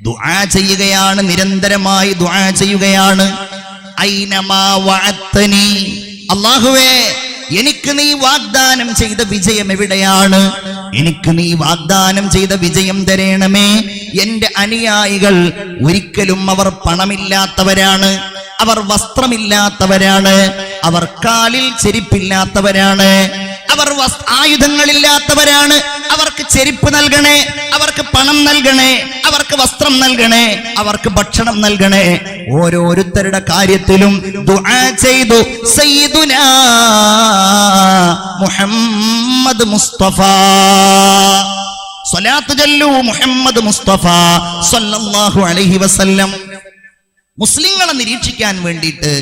ദുആ ചെയ്യുകയാണ്, നിരന്തരമായി ദുആ ചെയ്യുകയാണ്. ഐനമാ വഅത്തനി, അല്ലാഹുവേ എനിക്ക് നീ വാഗ്ദാനം ചെയ്ത വിജയം എവിടെയാണ്? എനിക്ക് നീ വാഗ്ദാനം ചെയ്ത വിജയം തരേണമേ. എന്റെ അനുയായികൾ ഒരിക്കലും അവർ പണമില്ലാത്തവരാണ്, അവർ വസ്ത്രമില്ലാത്തവരാണ്, അവർ കാലിൽ ചെരിപ്പില്ലാത്തവരാണ്, അവർ ആയുധങ്ങളില്ലാത്തവരാണ്. അവർക്ക് ചെരുപ്പ് നൽകണേ, അവർക്ക് പണം നൽകണേ, അവർക്ക് വസ്ത്രം നൽകണേ, അവർക്ക് ഭക്ഷണം നൽകണേ. ഓരോരുത്തരുടെ കാര്യത്തിലും ദുആ ചെയ്തു സയ്യിദുനാ മുഹമ്മദ് മുസ്തഫ, സ്വലാത്ത് ചൊല്ലൂ മുഹമ്മദ് മുസ്തഫ സല്ലല്ലാഹു അലൈഹി വസല്ലം. മുസ്ലിങ്ങളെ നിരീക്ഷിക്കാൻ വേണ്ടിയിട്ട്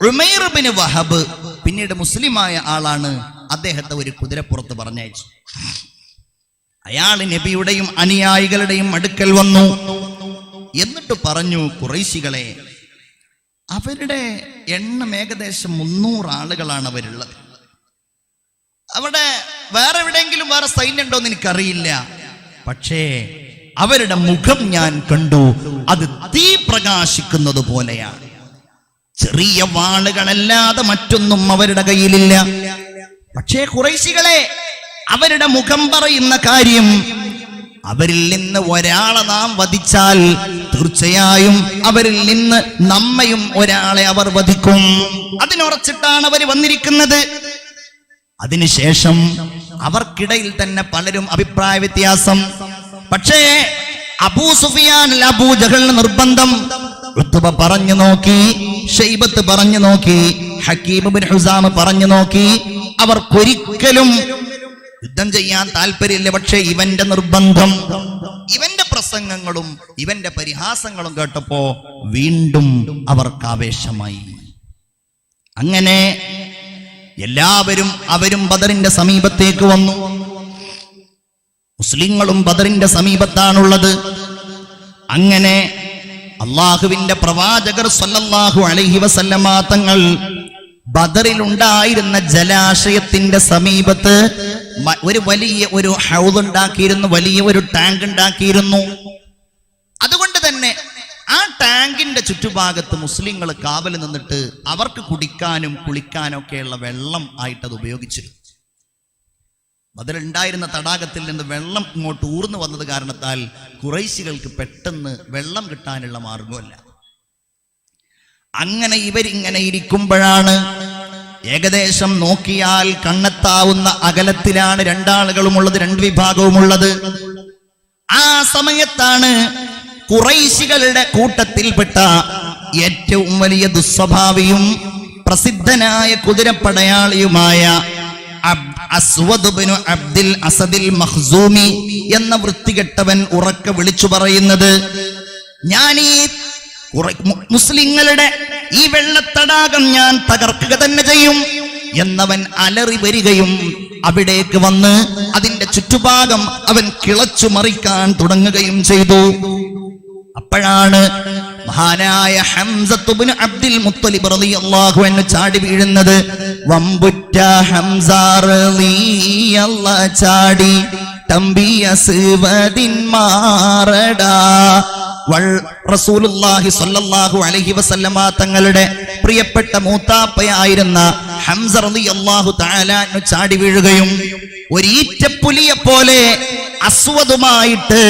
ഉമൈർ ബിൻ വഹബ്, പിന്നീട് മുസ്ലിമായ ആളാണ്, അദ്ദേഹത്തെ ഒരു കുതിരപ്പുറത്ത് പറഞ്ഞയച്ചു. അയാൾ നബിയുടെയും അനുയായികളുടെയും അടുക്കൽ വന്നു. എന്നിട്ട് പറഞ്ഞു, ഖുറൈശികളെ, അവരുടെ എണ്ണം ഏകദേശം 300 ആളുകളാണ് അവരുള്ളത്. അവിടെ വേറെ എവിടെയെങ്കിലും വേറെ സൈന്യം ഉണ്ടോ എന്ന് എനിക്കറിയില്ല, പക്ഷേ അവരുടെ മുഖം ഞാൻ കണ്ടു, അത് തീ പ്രകാശിക്കുന്നത് പോലെയാണ്. ചെറിയ വാളുകളല്ലാതെ മറ്റൊന്നും അവരുടെ കയ്യിലില്ല. പക്ഷേ ഖുറൈശികളെ, അവരുടെ മുഖം പറയുന്ന കാര്യം, അവരിൽ നിന്ന് ഒരാളെ നാം വധിച്ചാൽ തീർച്ചയായും അവരിൽ നിന്ന് നമ്മയും ഒരാളെ അവർ വധിക്കും. അതിനുറച്ചിട്ടാണ് അവർ വന്നിരിക്കുന്നത്. അതിനുശേഷം അവർക്കിടയിൽ തന്നെ പലരും അഭിപ്രായ വ്യത്യാസം. പക്ഷേ അബൂ സുഫിയാൻ, അബൂ ജഹൽ നിർബന്ധം. ഉത്ബ പറഞ്ഞു നോക്കി, ഷൈബത്ത് പറഞ്ഞു നോക്കി, ഹക്കീം ഇബ്നു ഹിസാം പറഞ്ഞു നോക്കി, അവർക്കൊരിക്കലും യുദ്ധം ചെയ്യാൻ താല്പര്യമില്ല. പക്ഷേ ഇവന്റെ നിർബന്ധം, ഇവന്റെ പ്രസംഗങ്ങളും ഇവന്റെ പരിഹാസങ്ങളും കേട്ടപ്പോ വീണ്ടും അവർക്ക് ആവേശമായി. അങ്ങനെ എല്ലാവരും അവരും ബദറിന്റെ സമീപത്തേക്ക് വന്നു. മുസ്ലിങ്ങളും ബദറിന്റെ സമീപത്താണുള്ളത്. അങ്ങനെ അള്ളാഹുവിന്റെ പ്രവാചകർ സല്ലല്ലാഹു അലൈഹി വസല്ലമ തങ്ങൾ ബദറിലുണ്ടായിരുന്ന ജലാശയത്തിന്റെ സമീപത്ത് ഒരു വലിയ ഒരു ഹൗദ് ഉണ്ടാക്കിയിരുന്നു, വലിയ ഒരു ടാങ്ക് ഉണ്ടാക്കിയിരുന്നു. അതുകൊണ്ട് തന്നെ ആ ടാങ്കിന്റെ ചുറ്റുഭാഗത്ത് മുസ്ലിങ്ങൾ കാവൽ നിന്നിട്ട് അവർക്ക് കുടിക്കാനും കുളിക്കാനും ഒക്കെയുള്ള വെള്ളം ആയിട്ട് അത് ഉപയോഗിച്ചിരുന്നു. അതിലുണ്ടായിരുന്ന തടാകത്തിൽ നിന്ന് വെള്ളം ഇങ്ങോട്ട് ഊർന്നു വന്നത് കാരണത്താൽ ഖുറൈശികൾക്ക് പെട്ടെന്ന് വെള്ളം കിട്ടാനുള്ള മാർഗമല്ല. അങ്ങനെ ഇവരിങ്ങനെ ഇരിക്കുമ്പോഴാണ്, ഏകദേശം നോക്കിയാൽ കണ്ണെത്താവുന്ന അകലത്തിലാണ് രണ്ടാളുകളുമുള്ളത്, രണ്ട് വിഭാഗവുമുള്ളത്. ആ സമയത്താണ് ഖുറൈശികളുടെ കൂട്ടത്തിൽപ്പെട്ട ഏറ്റവും വലിയ ദുസ്വഭാവിയും പ്രസിദ്ധനായ കുതിരപ്പടയാളിയുമായ അസ്വദ് ഇബ്നു അബ്ദിൽ അസദിൽ മഖ്സൂമി എന്ന വൃത്തികെട്ടവൻ ഉറക്കെ വിളിച്ചു പറയുന്നത്, ഞാൻ ഈ മുസ്ലിങ്ങളുടെ ഈ വെള്ളത്തടാകം ഞാൻ തകർക്കുക തന്നെ ചെയ്യും എന്നവൻ അലറി വരികയും അവിടേക്ക് വന്ന് അതിന്റെ ചുറ്റുഭാഗം അവൻ കിളച്ചു മറിക്കാൻ തുടങ്ങുകയും ചെയ്തു. അപ്പോഴാണ് മഹാനായ ഹംസത്ത് ഇബ്നു അബ്ദുൽ മുത്തലിബ് റളിയല്ലാഹു അൻഹു ചാടി വീഴുന്നത്. വമ്പുറ്റ ഹംസ റളിയല്ലാഹു ചാടി തമ്പിയ സിവദിൻ മാറടാ. റസൂലുള്ളാഹി സ്വല്ലല്ലാഹു അലൈഹി വസല്ലമ തങ്ങളുടെ പ്രിയപ്പെട്ട മൂത്താപ്പയായിരുന്ന ഹംസ റളിയല്ലാഹു തആല അൻഹു ചാടി വീഴുകയും ഒരീറ്റപ്പുലിയെ പോലെ അസ്വദുമായിട്ട്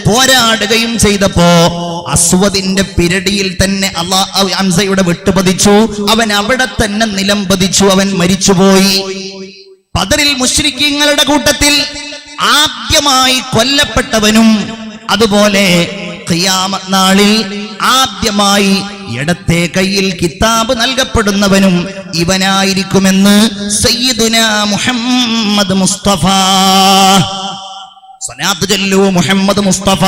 പോരാടുകയും ചെയ്തപ്പോ അസ്വദിന്റെ പിരടിയിൽ തന്നെ ഹംസയുടെ വെട്ടുപതിച്ചു. അവൻ അവിടെ തന്നെ നിലം പതിച്ചു, അവൻ മരിച്ചുപോയി. ബദറിൽ മുശ്രിക്കീങ്ങളുടെ കൂട്ടത്തിൽ ആദ്യമായി കൊല്ലപ്പെട്ടവനും അതുപോലെ ഖിയാമത്ത് നാളിൽ ആദ്യമായി ഇടത്തെ കയ്യിൽ കിതാബ് നൽകപ്പെടുന്നവനും ഇവനായിരിക്കുമെന്ന് സയ്യിദുനാ മുഹമ്മദ് മുസ്തഫ. സ്വലാത്ത് ചൊല്ലൂ മുഹമ്മദ് മുസ്തഫ.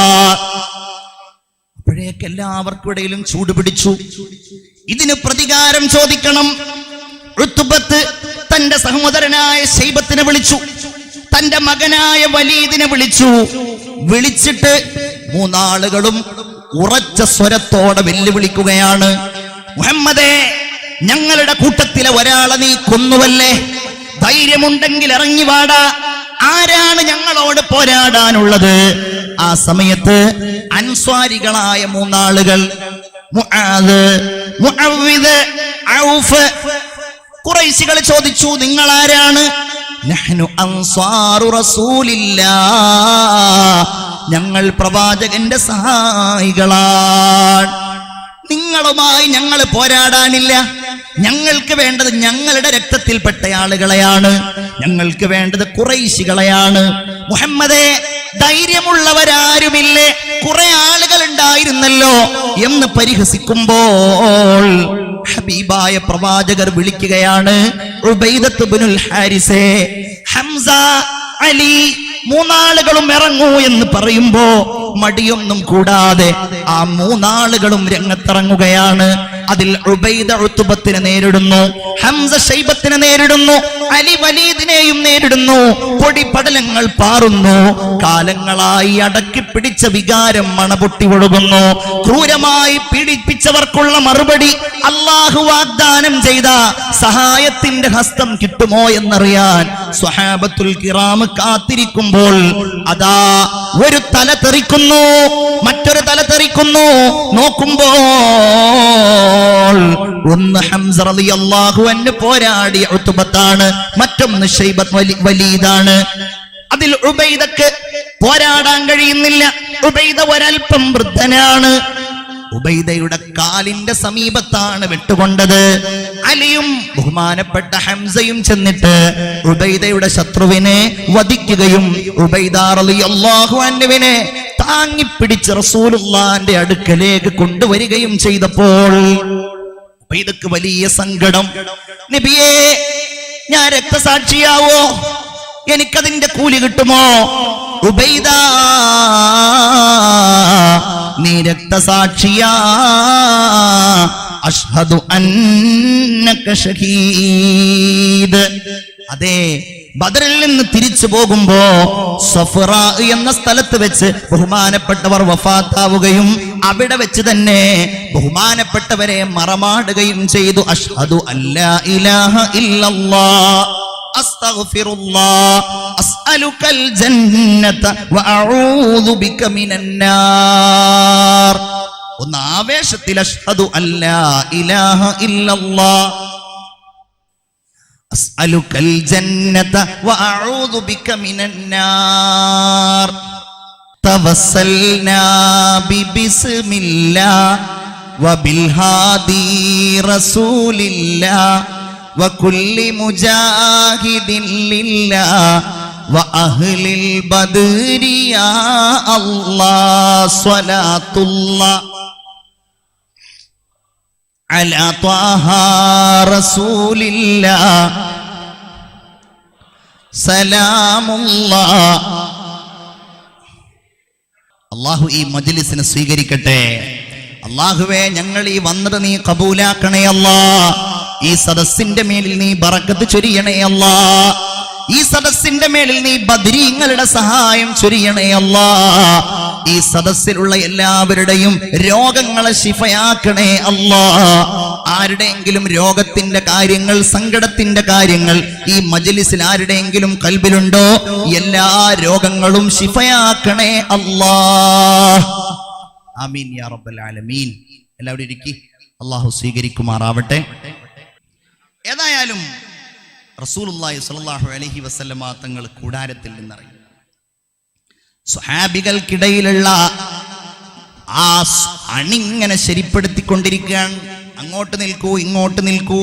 അപ്പോഴേക്ക് എല്ലാവർക്കും ഇടയിലും ചൂട് പിടിച്ചു. ഇതിന് പ്രതികാരം ചോദിക്കണം. ഉത്ബത്ത് തന്റെ സഹോദരനായ ശൈബത്തിനെ വിളിച്ചു, തന്റെ മകനായ വലീദിനെ വിളിച്ചു. വിളിച്ചിട്ട് മൂന്നാളുകളും ഉറച്ച സ്വരത്തോടെ വെല്ലുവിളിക്കുകയാണ്, മുഹമ്മദേ, ഞങ്ങളുടെ കൂട്ടത്തിലെ ഒരാളെ നീ കൊന്നുവല്ലേ? ധൈര്യമുണ്ടെങ്കിൽ ഇറങ്ങി വാടാ. ആരാണ് ഞങ്ങളോട് പോരാടാനുള്ളത്? ആ സമയത്ത് അൻസ്വാരികളായ മൂന്നാളുകൾ മുആദ്, മുഅവ്വിദ്, ഔഫ്, ഖുറൈശികൾ ചോദിച്ചു, നിങ്ങൾ ആരാണ്? നഹ്നു അൻസാറു റസൂലില്ലാഹ്, ഞങ്ങൾ പ്രവാചകന്റെ സഹായികളാണ്. നിങ്ങളുമായി ഞങ്ങൾ പോരാടാനില്ല. ഞങ്ങൾക്ക് വേണ്ടത് ഞങ്ങളുടെ രക്തത്തിൽപ്പെട്ട ആളുകളെയാണ്, ഞങ്ങൾക്ക് വേണ്ടത് ഖുറൈശികളെയാണ്. മുഹമ്മദേ, ധൈര്യമുള്ളവരാരുമില്ലേ? കുറെ ആളുകൾ ഉണ്ടായിരുന്നല്ലോ എന്ന് പരിഹസിക്കുമ്പോൾ ഹബീബായ പ്രവാചകർ വിളിക്കുകയാണ്, ഉബൈദത്ത് ഇബ്നുൽ ഹാരിസേ, ഹംസ, അലി, മൂന്നാളുകളും ഇറങ്ങൂ എന്ന് പറയുമ്പോ മടിയൊന്നും കൂടാതെ ആ മൂന്നാളുകളും രംഗത്തിറങ്ങുകയാണ്. അതിൽ ഉബൈദ ഉത്ബത്തിനെ നേരിടുന്നു, ഹംസ ശൈബത്തിനെ നേരിടുന്നു, അലി വലീദിനെയും നേരിടുന്നു. പൊടിപടലങ്ങൾ പാറുന്നു. കാലങ്ങളായി അടക്കിപ്പിടിച്ച വികാരം മണപൊട്ടി ഒഴുകുന്നു. ക്രൂരമായി പീഡിപ്പിച്ചവർക്കുള്ള മറുപടി അല്ലാഹു വാഗ്ദാനം ചെയ്ത സഹായത്തിന്റെ ഹസ്തം കിട്ടുമോ എന്നറിയാൻ സ്വഹാബത്തുൽ കിറാം കാത്തിരിക്കുമ്പോൾ അതാ ഒരു തല തെറിക്കുന്നു, മറ്റൊരു തല തെറിക്കുന്നു. നോക്കുമ്പോൾ ഒന്ന് ഹംസ റളിയല്ലാഹു അൻഹു പോരാടിയ ഉത്ബത്താണ്, മറ്റൊന്ന് ശൈബത്ത് വലീദാണ്. അതിൽ ഉബൈദക്ക് പോരാടാൻ കഴിയുന്നില്ല. ഉബൈദ ഒരൽപ്പം വൃദ്ധനാണ്. ഉബൈദയുടെ കാലിന്റെ സമീപത്താണ് വെട്ടുകൊണ്ടത്. അലിയും ബഹുമാനപ്പെട്ട ഹംസയും ചെന്നിട്ട് ഉബൈദയുടെ ശത്രുവിനെ വധിക്കുകയും ഉബൈദ റളിയല്ലാഹു അൻഹുവിനെ താങ്ങിപ്പിടിച്ച് റസൂലുള്ളാഹിന്റെ അടുക്കലേക്ക് കൊണ്ടുവരികയും ചെയ്തപ്പോൾ ഉബൈദക്ക് വലിയ സങ്കടം. നബിയേ, ഞാൻ രക്തസാക്ഷിയാവോ? എനിക്കതിന്റെ കൂലി കിട്ടുമോ? ഉബൈദ, നീ രക്തസാക്ഷിയാ. അഷ്ഹദു അന്നക ഷഹീദ്. അതെ, ബദറിൽ നിന്ന് തിരിച്ചു പോകുമ്പോ സഫറ എന്ന സ്ഥലത്ത് വെച്ച് ബഹുമാനപ്പെട്ടവർ വഫാത്താവുകയും അവിടെ വെച്ച് തന്നെ ബഹുമാനപ്പെട്ടവരെ മറമാടുകയും ചെയ്തു. അഷ്ഹദു അല്ലാ ഇലാഹ ഇല്ലല്ലാഹ്, അസ്തഗ്ഫിറുല്ലാഹ് അസ്അലുകൽ ജന്നത വഅഊദു ബിക മിനന്നാർ. ഒന്ന് ആവേശത്തിൽ അഷ്ഹദു അല്ലാ ഇലാഹ ഇല്ലല്ലാഹ് അസ്അലുകൽ ജന്നത വഅഊദു ബിക മിനന്നാർ. തവസ്സൽനാ ബിബിസ്മില്ലാഹ് വബിൽഹാദി റസൂലില്ലാഹ് വകുല്ലി മുജാഹിദിൻ ലില്ലാഹ് വഅഹ്ലിൽ ബദ്രി യാ അല്ലാഹ് സ്വലാത്തുല്ലാഹ് അലാ ത്വാഹ റസൂലില്ലാഹ് സലാമുല്ലാഹ്. അല്ലാഹു ഈ മജ്ലിസിനെ സ്വീകരിക്കട്ടെ. അല്ലാഹുവേ, ഞങ്ങൾ ഈ വന്നത് നീ കബൂലാക്കണേ അല്ലാഹ്. ഈ സദസ്സിന്റെ മേലിൽ നീ ബറക്കത്ത് ചൊരിയണേ അല്ലാഹ്. ഈ സദസ്സിന്റെ മേലിൽ നീ ബദ്രീങ്ങളുടെ സഹായം ചൊരിയണേ അല്ലാഹ്. ഈ സദസ്സിലുള്ള എല്ലാവരുടെയും രോഗങ്ങളെ ശിഫയാക്കണേ അല്ലാഹ്. ആരുടെയെങ്കിലും രോഗത്തിന്റെ കാര്യങ്ങൾ, സങ്കടത്തിന്റെ കാര്യങ്ങൾ ഈ മജ്ലിസിൽ ആരുടെയെങ്കിലും ഖൽബിലുണ്ടോ, എല്ലാ രോഗങ്ങളും ശിഫയാക്കണേ അല്ലാഹ്. ആമീൻ യാ റബ്ബൽ ആലമീൻ. എല്ലാവരും ഇരിക്കി, അല്ലാഹു സ്വീകരിക്കുമാറാവട്ടെ. ഏതായാലും റസൂലുള്ളാഹി സ്വല്ലല്ലാഹു അലൈഹി വസല്ലമ തങ്ങൾ കൂടാരത്തിൽ നിന്നിറങ്ങി. സ്വഹാബികൾക്കിടയിലുള്ള ആ അണിങ്ങനെ ശരിപ്പെടുത്തിക്കൊണ്ടിരിക്കുകയാണ്. അങ്ങോട്ട് നിൽക്കൂ, ഇങ്ങോട്ട് നിൽക്കൂ.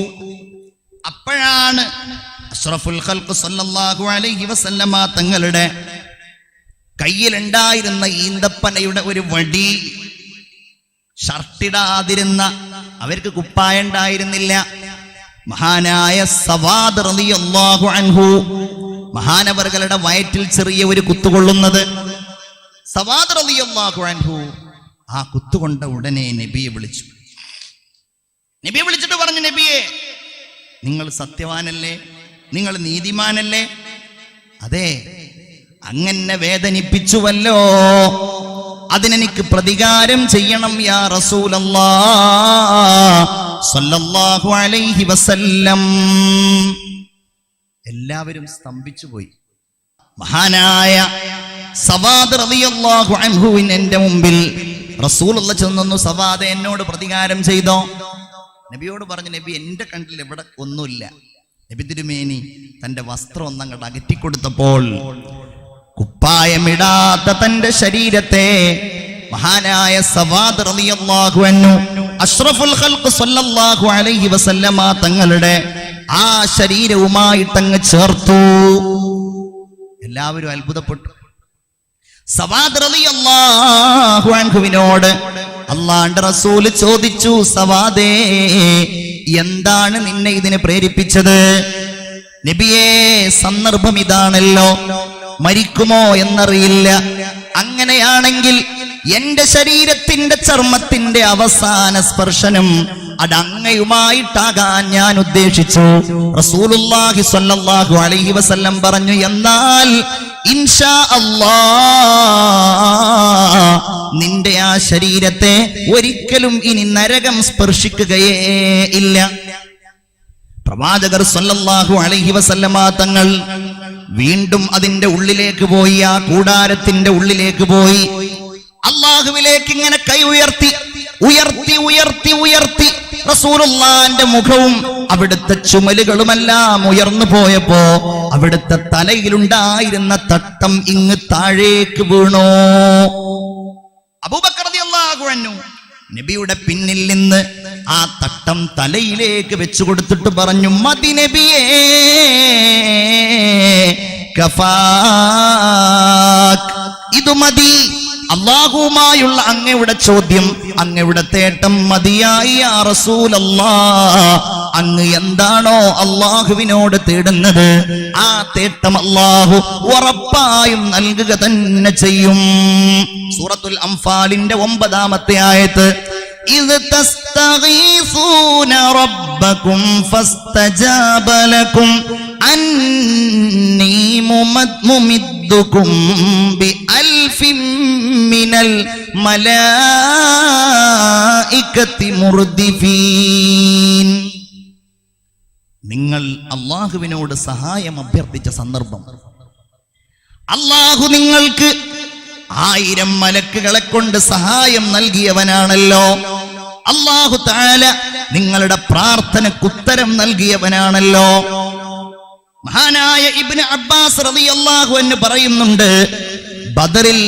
അപ്പോഴാണ് അഷ്റഫുൽ ഖൽഖ് സ്വല്ലല്ലാഹു അലൈഹി വസല്ലമ തങ്ങളുടെ കയ്യിലുണ്ടായിരുന്ന ഈന്തപ്പനയുടെ ഒരു വടി, ഷർട്ടിടാതിരുന്ന, അവർക്ക് കുപ്പായ ഉണ്ടായിരുന്നില്ല, മഹാനായ സവാദ് റളിയല്ലാഹു അൻഹു, മഹാനവർകളുടെ വയറ്റിൽ ചെറിയ ഒരു കുത്തുകൊള്ളുന്നത്. സവാദ് റളിയല്ലാഹു അൻഹു ആ കുത്തുകൊണ്ട ഉടനെ നബിയെ വിളിച്ചു. നബിയെ വിളിച്ചിട്ട് പറഞ്ഞു, നബിയെ, നിങ്ങൾ സത്യവാനല്ലേ, നിങ്ങൾ നീതിമാനല്ലേ? അതെ, അങ്ങനെ വേദനിപ്പിച്ചുവല്ലോ, അതിനെനിക്ക് പ്രതികാരം ചെയ്യണം യാ റസൂലല്ലാഹ് സ്വല്ലല്ലാഹു അലൈഹി വസല്ലം. എല്ലാവരും സ്തംഭിച്ചുപോയി. മഹാനായ സവാദ് റളിയല്ലാഹു അൻഹുവിന് എന്റെ മുമ്പിൽ റസൂലുള്ള ചെന്നു, സവാദ് എന്നോട് പ്രതികാരം ചെയ്തോ? നബിയോട് പറഞ്ഞു, നബി, എന്റെ കണ്ണിൽ ഇവിടെ ഒന്നുമില്ല. നബി തിരുമേനി തന്റെ വസ്ത്രം ഒന്നങ്ങോട്ട് അകറ്റിക്കൊടുത്തപ്പോൾ കുപ്പായമിടാത്ത തന്റെ ശരീരത്തെ മഹാനായ സവാദ് റളിയല്ലാഹു അൻഹു അഷ്റഫുൽ ഖൽഖ് സ്വല്ലല്ലാഹു അലൈഹി വസല്ലമ തങ്ങളുടെ ആ ശരീരവുമായിട്ടങ്ങ് ചേർത്തു. എല്ലാവരും അത്ഭുതപ്പെട്ടു. സവാദ് റളിയല്ലാഹു അൻഹുവിനോട് അല്ലാഹുവിന്റെ റസൂൽ ചോദിച്ചു, സവാദേ, എന്താണ് നിന്നെ ഇതിനെ പ്രേരിപ്പിച്ചത്? നബിയേ, സന്ദർഭം ഇതാണല്ലോ, മരിക്കുമോ എന്നറിയില്ല. അങ്ങനെയാണെങ്കിൽ എന്റെ ശരീരത്തിന്റെ ചർമ്മത്തിന്റെ അവസാന സ്പർശനം അതങ്ങയുമായിട്ടാകാൻ ഞാൻ ഉദ്ദേശിച്ചു. റസൂലുള്ളാഹി സ്വല്ലല്ലാഹു അലൈഹി വസല്ലം പറഞ്ഞു, എന്നാൽ ഇൻഷാ അല്ലാഹ് നിന്റെ ആ ശരീരത്തെ ഒരിക്കലും ഇനി നരകം സ്പർശിക്കുകയേ ഇല്ല. പ്രവാചകർ സ്വല്ലല്ലാഹു അലൈഹി വസല്ലമ തങ്ങൾ വീണ്ടും അതിന്റെ ഉള്ളിലേക്ക് പോയി, ആ കൂടാരത്തിന്റെ ഉള്ളിലേക്ക് പോയി. അല്ലാഹുവിലേക്ക് ഇങ്ങനെ കൈ ഉയർത്തി ഉയർത്തി ഉയർത്തി ഉയർത്തി റസൂലുള്ളാഹിന്റെ മുഖവും അവിടുത്തെ ചുമലുകളുമെല്ലാം ഉയർന്നു പോയപ്പോ അവിടുത്തെ തലയിലുണ്ടായിരുന്ന തട്ടം ഇങ്ങ് താഴേക്ക് വീണു. അബൂബക്കർ റളിയല്ലാഹു അൻഹു നബിയുടെ പിന്നിൽ നിന്ന് ആ തട്ടം തലയിലേക്ക് വെച്ചു കൊടുത്തിട്ട് പറഞ്ഞു, മതി നബിയേ, കഫാക്, ഇത് മതി. അല്ലാഹുവുമായുള്ള അങ്ങയുടെ ചോദ്യം, അങ്ങയുടെ തേട്ടം മതിയായി യാ റസൂലല്ലാഹ്. അങ്ങ് എന്താണോ അല്ലാഹുവിനോട് തേടുന്നത് ആ തേട്ടം അല്ലാഹു ഉറപ്പായും നൽകുക തന്നെ ചെയ്യും. സൂറത്തുൽ അംഫാലിന്റെ 9-ാമത്തെ ആയത്ത്, ഇദ് തസ്തഗീസൂന റബ്ബകും ഫസ്തജാബ ലക്കും അന്നീ മുമിദ്ദുകും ബിഅൽഫിൻ മിനൽ മലായികതി മുർദിഫീൻ. നിങ്ങൾ അള്ളാഹുവിനോട് സഹായം അഭ്യർത്ഥിച്ച സന്ദർഭം, അള്ളാഹു നിങ്ങൾക്ക് 1000 മലക്കുകളെ കൊണ്ട് സഹായം നൽകിയവനാണല്ലോ. അള്ളാഹു തആല നിങ്ങളുടെ പ്രാർത്ഥനയ്ക്ക് ഉത്തരം നൽകിയവനാണല്ലോ. മഹാനായ ഇബ്നു അബ്ബാസ് റളിയല്ലാഹു അൻഹു പറയുന്നുണ്ട്, ബദറിൽ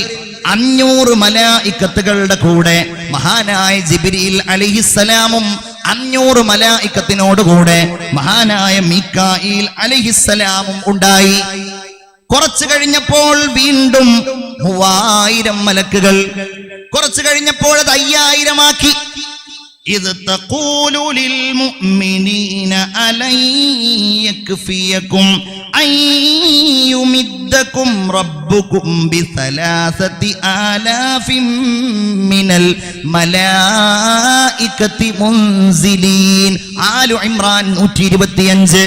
500 മലായിക്കത്തുകളുടെ കൂടെ മഹാനായ ജിബ്രീൽ അലൈഹിസ്സലാമും 500 മലായിക്കത്തിനോടുകൂടെ മഹാനായ മീകായിൽ അലൈഹിസ്സലാമും ഉണ്ടായി. കുറച്ചു കഴിഞ്ഞപ്പോൾ വീണ്ടും 3000 മലക്കുകൾ, കുറച്ചു കഴിഞ്ഞപ്പോൾ അത് 5000 ആക്കി. إذ تقول للمؤمنين ألن يكفيكم أن يمدكم ربكم ب3000 من الملائكة منزلين. ആലു ഇമ്രാൻ 125.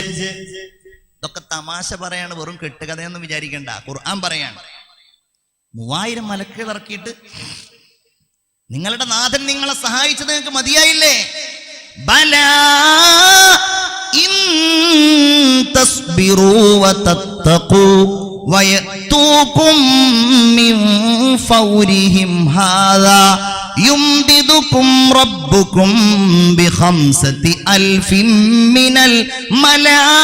ഇതൊക്കെ തമാശ പറയാണ്, വെറും കെട്ടുകഥയൊന്നും വിചാരിക്കണ്ട. ഖുർആൻ പറയാണ് 3000 മലക്കുകൾ ഇറക്കിയിട്ട് നിങ്ങളുടെ നാഥൻ നിങ്ങളെ സഹായിച്ചത് നിങ്ങൾക്ക് മതിയായില്ലേ? ബലാ ഇൻ തസ്ബിറൂ വതത്തഖൂ വയതൂകും മിൻ ഫൗരിഹിം ഹാദാ യുംദിദുകും റബ്ബുകും ബി5000 മിനൽ മലായികതി